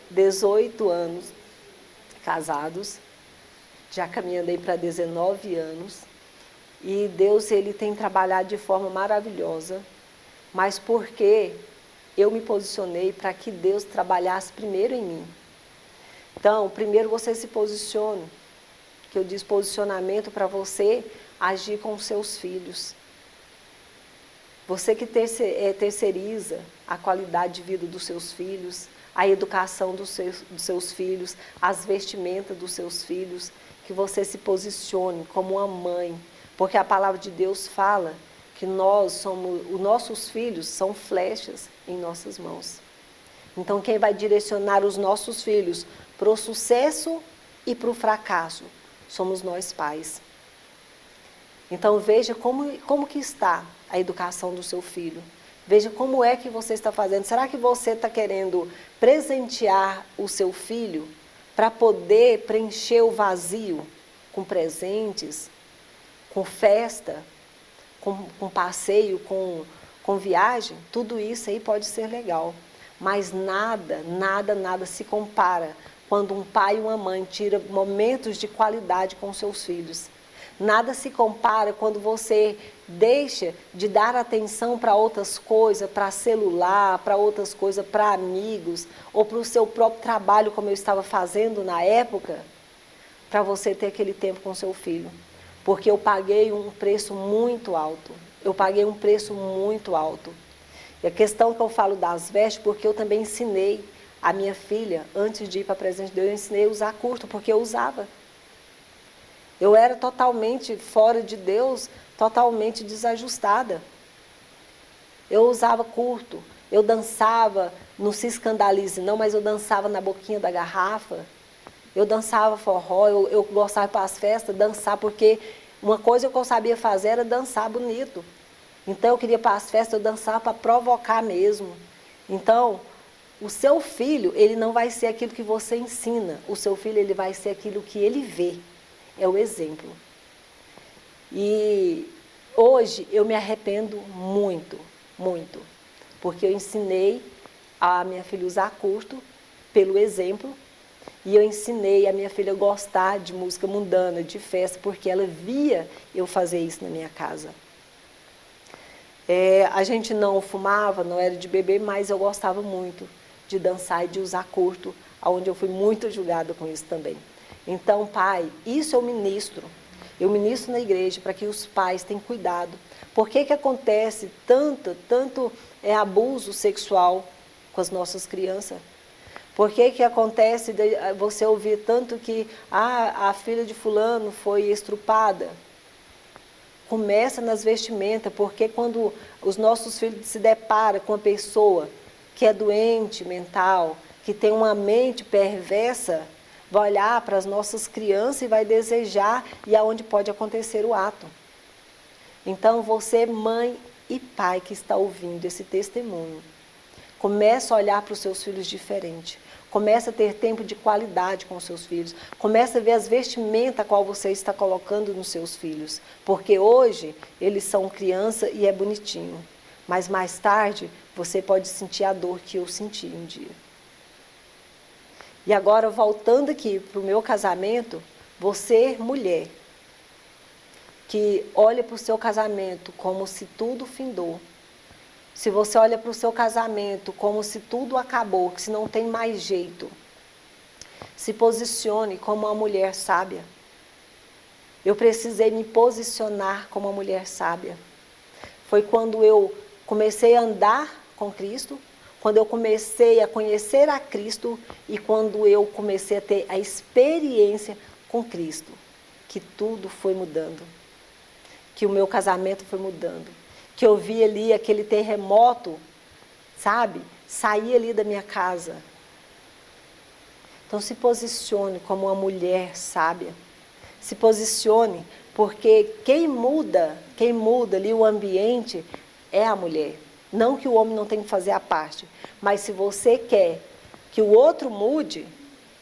Speaker 2: 18 anos casados, já caminhando aí para 19 anos. E Deus, Ele tem trabalhado de forma maravilhosa, mas porque eu me posicionei para que Deus trabalhasse primeiro em mim. Então, primeiro você se posicione, que eu disse posicionamento para você agir com os seus filhos. Você que terceiriza a qualidade de vida dos seus filhos, a educação dos seus filhos, as vestimentas dos seus filhos, que você se posicione como uma mãe, porque a palavra de Deus fala que os nossos filhos são flechas em nossas mãos. Então quem vai direcionar os nossos filhos para o sucesso e para o fracasso somos nós pais. Então veja como que está a educação do seu filho. Veja como é que você está fazendo. Será que você está querendo presentear o seu filho para poder preencher o vazio com presentes, com festa, com passeio, com viagem? Tudo isso aí pode ser legal. Mas nada se compara quando um pai e uma mãe tiram momentos de qualidade com seus filhos. Nada se compara quando você deixa de dar atenção para outras coisas, para celular, para outras coisas, para amigos, ou para o seu próprio trabalho, como eu estava fazendo na época, para você ter aquele tempo com seu filho. Porque eu paguei um preço muito alto. Eu paguei um preço muito alto. E a questão que eu falo das vestes, porque eu também ensinei a minha filha, antes de ir para a presença de Deus, eu ensinei a usar curto, porque eu usava. Eu era totalmente fora de Deus, totalmente desajustada. Eu usava curto, eu dançava, não se escandalize não, mas eu dançava na boquinha da garrafa. Eu dançava forró, eu gostava para as festas, dançar, porque uma coisa que eu sabia fazer era dançar bonito. Então eu queria para as festas, eu dançava para provocar mesmo. Então, o seu filho, ele não vai ser aquilo que você ensina. O seu filho, ele vai ser aquilo que ele vê. É o exemplo. E hoje eu me arrependo muito, muito. Porque eu ensinei a minha filha a usar curto pelo exemplo. E eu ensinei a minha filha a gostar de música mundana, de festa, porque ela via eu fazer isso na minha casa. A gente não fumava, não era de beber, mas eu gostava muito de dançar e de usar curto, onde eu fui muito julgada com isso também. Então, pai, isso eu ministro na igreja para que os pais tenham cuidado. Por que acontece tanto abuso sexual com as nossas crianças? Por que acontece você ouvir tanto que a filha de fulano foi estrupada? Começa nas vestimentas, porque quando os nossos filhos se deparam com uma pessoa que é doente mental, que tem uma mente perversa, vai olhar para as nossas crianças e vai desejar, e aonde pode acontecer o ato. Então, você, mãe e pai que está ouvindo esse testemunho, começa a olhar para os seus filhos diferente. Começa a ter tempo de qualidade com os seus filhos. Começa a ver as vestimentas qual você está colocando nos seus filhos. Porque hoje eles são criança e é bonitinho. Mas mais tarde você pode sentir a dor que eu senti um dia. E agora, voltando aqui para o meu casamento, você, mulher, que olha para o seu casamento como se tudo findou, se você olha para o seu casamento como se tudo acabou, que se não tem mais jeito, se posicione como uma mulher sábia. Eu precisei me posicionar como uma mulher sábia. Foi quando eu comecei a andar com Cristo, quando eu comecei a conhecer a Cristo e quando eu comecei a ter a experiência com Cristo, que tudo foi mudando, que o meu casamento foi mudando, que eu vi ali aquele terremoto, sabe, sair ali da minha casa. Então se posicione como uma mulher sábia, se posicione, porque quem muda ali o ambiente é a mulher. Não que o homem não tenha que fazer a parte, mas se você quer que o outro mude,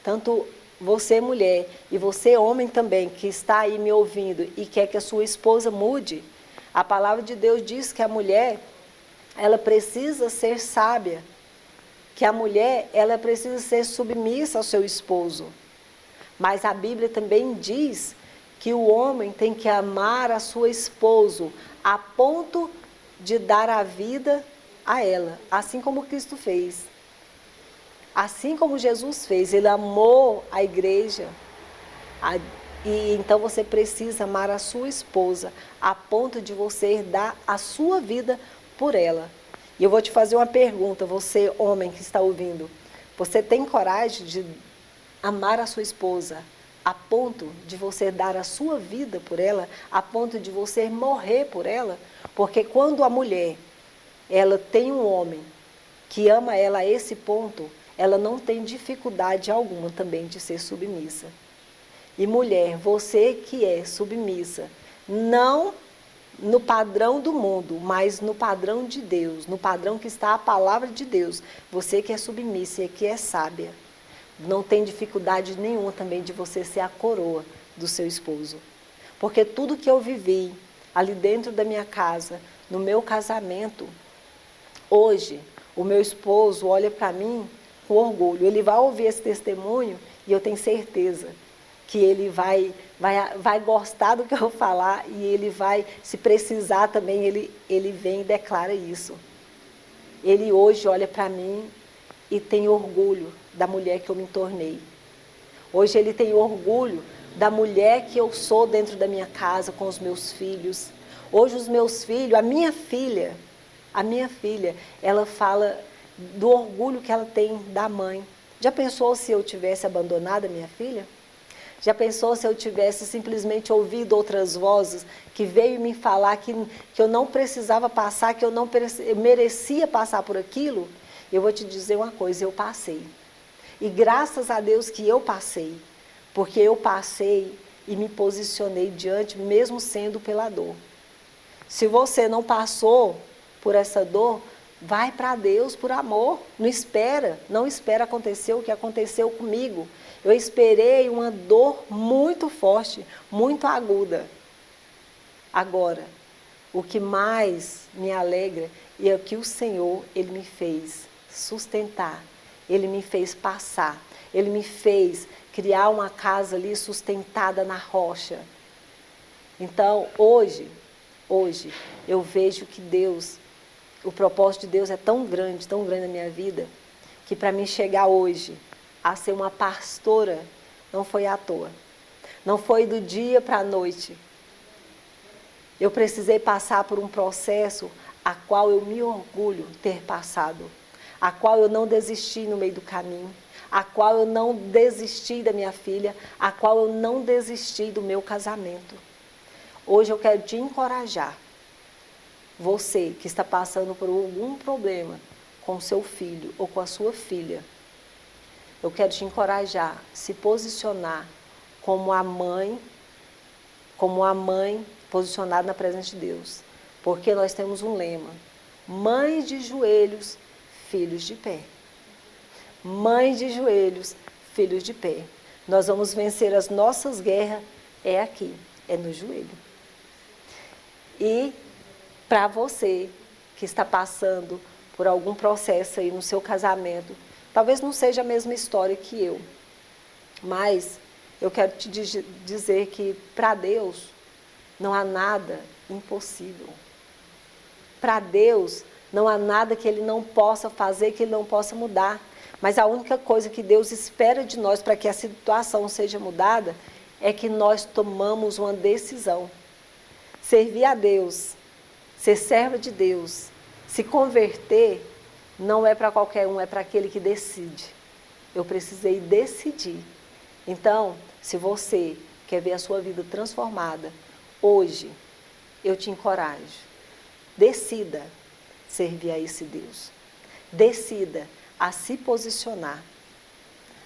Speaker 2: tanto você mulher e você homem também, que está aí me ouvindo e quer que a sua esposa mude, a palavra de Deus diz que a mulher, ela precisa ser sábia, que a mulher, ela precisa ser submissa ao seu esposo. Mas a Bíblia também diz que o homem tem que amar a sua esposa a ponto de dar a vida a ela, assim como Cristo fez. Assim como Jesus fez, ele amou a igreja. E então você precisa amar a sua esposa a ponto de você dar a sua vida por ela. E eu vou te fazer uma pergunta, você homem que está ouvindo. Você tem coragem de amar a sua esposa a ponto de você dar a sua vida por ela, a ponto de você morrer por ela? Porque quando a mulher, ela tem um homem que ama ela a esse ponto, ela não tem dificuldade alguma também de ser submissa. E mulher, você que é submissa, não no padrão do mundo, mas no padrão de Deus, no padrão que está a palavra de Deus, você que é submissa e que é sábia, não tem dificuldade nenhuma também de você ser a coroa do seu esposo. Porque tudo que eu vivi ali dentro da minha casa, no meu casamento, hoje, o meu esposo olha para mim com orgulho. Ele vai ouvir esse testemunho e eu tenho certeza que ele vai gostar do que eu vou falar e ele vai, se precisar também, ele vem e declara isso. Ele hoje olha para mim e tem orgulho da mulher que eu me tornei. Hoje ele tem orgulho da mulher que eu sou dentro da minha casa com os meus filhos. Hoje os meus filhos, a minha filha, ela fala do orgulho que ela tem da mãe. Já pensou se eu tivesse abandonado a minha filha? Já pensou se eu tivesse simplesmente ouvido outras vozes que veio me falar que eu não precisava passar, que eu não merecia passar por aquilo? Eu vou te dizer uma coisa, eu passei. E graças a Deus que eu passei, porque eu passei e me posicionei diante, mesmo sendo pela dor. Se você não passou por essa dor, vai para Deus por amor, não espera acontecer o que aconteceu comigo. Eu esperei uma dor muito forte, muito aguda. Agora, o que mais me alegra é que o Senhor, Ele me fez sustentar, Ele me fez passar, Ele me fez criar uma casa ali sustentada na rocha. Então, hoje, eu vejo que Deus, o propósito de Deus é tão grande na minha vida, que para mim chegar hoje a ser uma pastora, não foi à toa. Não foi do dia para a noite. Eu precisei passar por um processo a qual eu me orgulho ter passado, a qual eu não desisti no meio do caminho, a qual eu não desisti da minha filha, a qual eu não desisti do meu casamento. Hoje eu quero te encorajar, você que está passando por algum problema com seu filho ou com a sua filha, eu quero te encorajar a se posicionar como a mãe posicionada na presença de Deus. Porque nós temos um lema: mães de joelhos, filhos de pé. Mães de joelhos, filhos de pé. Nós vamos vencer as nossas guerras aqui, no joelho. E para você que está passando por algum processo aí no seu casamento, talvez não seja a mesma história que eu, mas eu quero te dizer que para Deus não há nada impossível. Para Deus Não há nada que Ele não possa fazer, que Ele não possa mudar. Mas a única coisa que Deus espera de nós para que a situação seja mudada é que nós tomamos uma decisão. Servir a Deus, ser serva de Deus, se converter, não é para qualquer um, é para aquele que decide. Eu precisei decidir. Então, se você quer ver a sua vida transformada, hoje, eu te encorajo. Decida servir a esse Deus. Decida a se posicionar.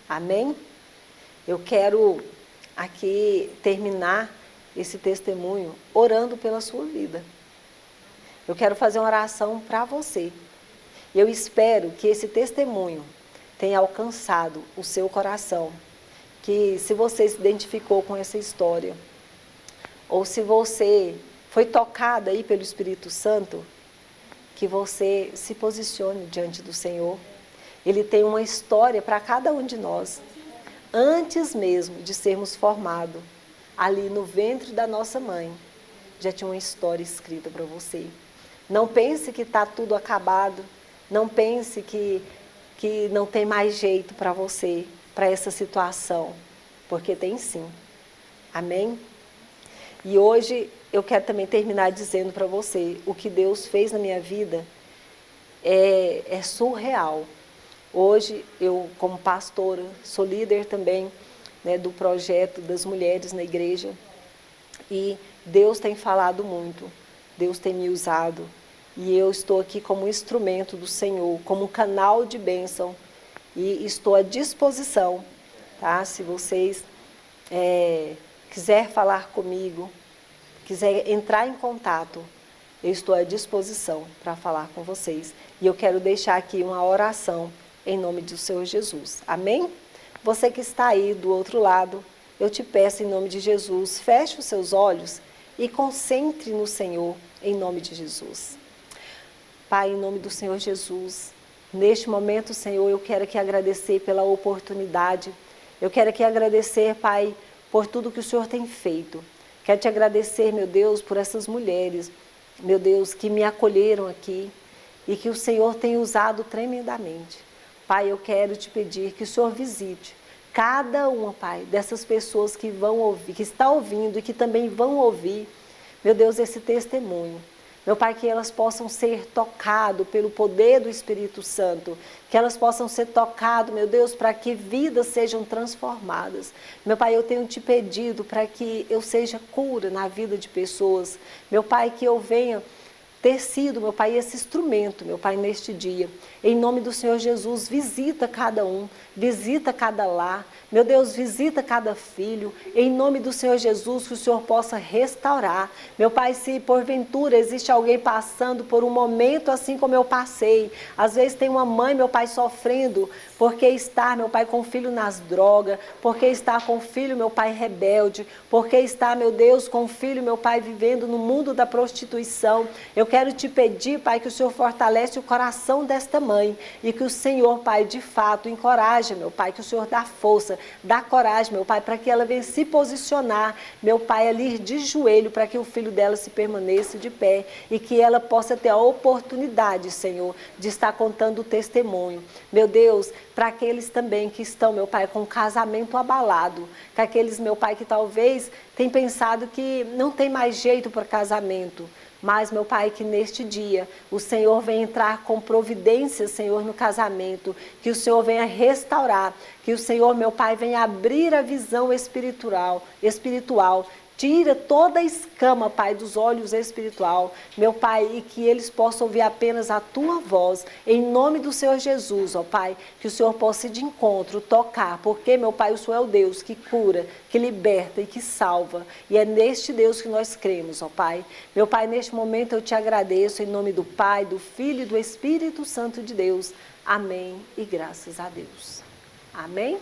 Speaker 2: Amém? Eu quero aqui terminar esse testemunho orando pela sua vida. Eu quero fazer uma oração para você. Eu espero que esse testemunho tenha alcançado o seu coração. Que se você se identificou com essa história, ou se você foi tocada aí pelo Espírito Santo, que você se posicione diante do Senhor. Ele tem uma história para cada um de nós. Antes mesmo de sermos formados, ali no ventre da nossa mãe, já tinha uma história escrita para você. Não pense que está tudo acabado. Não pense que não tem mais jeito para você, para essa situação. Porque tem sim. Amém? E hoje eu quero também terminar dizendo para você, o que Deus fez na minha vida é surreal. Hoje eu, como pastora, sou líder também, né, do projeto das mulheres na igreja. E Deus tem falado muito, Deus tem me usado. E eu estou aqui como instrumento do Senhor, como um canal de bênção. E estou à disposição, tá? Se vocês quiser falar comigo, quiser entrar em contato, eu estou à disposição para falar com vocês. E eu quero deixar aqui uma oração em nome do Senhor Jesus. Amém? Você que está aí do outro lado, eu te peço em nome de Jesus, feche os seus olhos e concentre no Senhor em nome de Jesus. Pai, em nome do Senhor Jesus, neste momento, Senhor, eu quero aqui agradecer pela oportunidade. Eu quero aqui agradecer, Pai, por tudo que o Senhor tem feito. Quero te agradecer, meu Deus, por essas mulheres, meu Deus, que me acolheram aqui e que o Senhor tem usado tremendamente. Pai, eu quero te pedir que o Senhor visite cada uma, Pai, dessas pessoas que vão ouvir, que está ouvindo e que também vão ouvir, meu Deus, esse testemunho. Meu Pai, que elas possam ser tocadas pelo poder do Espírito Santo, que elas possam ser tocadas, meu Deus, para que vidas sejam transformadas. Meu Pai, eu tenho te pedido para que eu seja cura na vida de pessoas. Meu Pai, que eu venha ter sido, meu Pai, esse instrumento, meu Pai, neste dia. Em nome do Senhor Jesus, visita cada um, visita cada lar. Meu Deus, visita cada filho. Em nome do Senhor Jesus, que o Senhor possa restaurar. Meu Pai, se porventura existe alguém passando por um momento assim como eu passei, às vezes tem uma mãe, meu Pai, sofrendo porque está, meu Pai, com o filho nas drogas, porque está com o filho, meu Pai, rebelde, porque está, meu Deus, com o filho, meu Pai, vivendo no mundo da prostituição. Eu quero te pedir, Pai, que o Senhor fortalece o coração desta mãe e que o Senhor, Pai, de fato, encoraje, meu Pai, que o Senhor dá força, dá coragem, meu Pai, para que ela venha se posicionar, meu Pai, ali de joelho, para que o filho dela se permaneça de pé e que ela possa ter a oportunidade, Senhor, de estar contando o testemunho. Meu Deus, para aqueles também que estão, meu Pai, com o casamento abalado, que aqueles, meu Pai, que talvez tenham pensado que não tem mais jeito para casamento. Mas, meu Pai, que neste dia o Senhor venha entrar com providência, Senhor, no casamento, que o Senhor venha restaurar, que o Senhor, meu Pai, venha abrir a visão espiritual, tira toda a escama, Pai, dos olhos espiritual, meu Pai, e que eles possam ouvir apenas a Tua voz, em nome do Senhor Jesus, ó Pai, que o Senhor possa ir de encontro, tocar, porque, meu Pai, o Senhor é o Deus que cura, que liberta e que salva, e é neste Deus que nós cremos, ó Pai. Meu Pai, neste momento eu te agradeço, em nome do Pai, do Filho e do Espírito Santo de Deus. Amém e graças a Deus. Amém?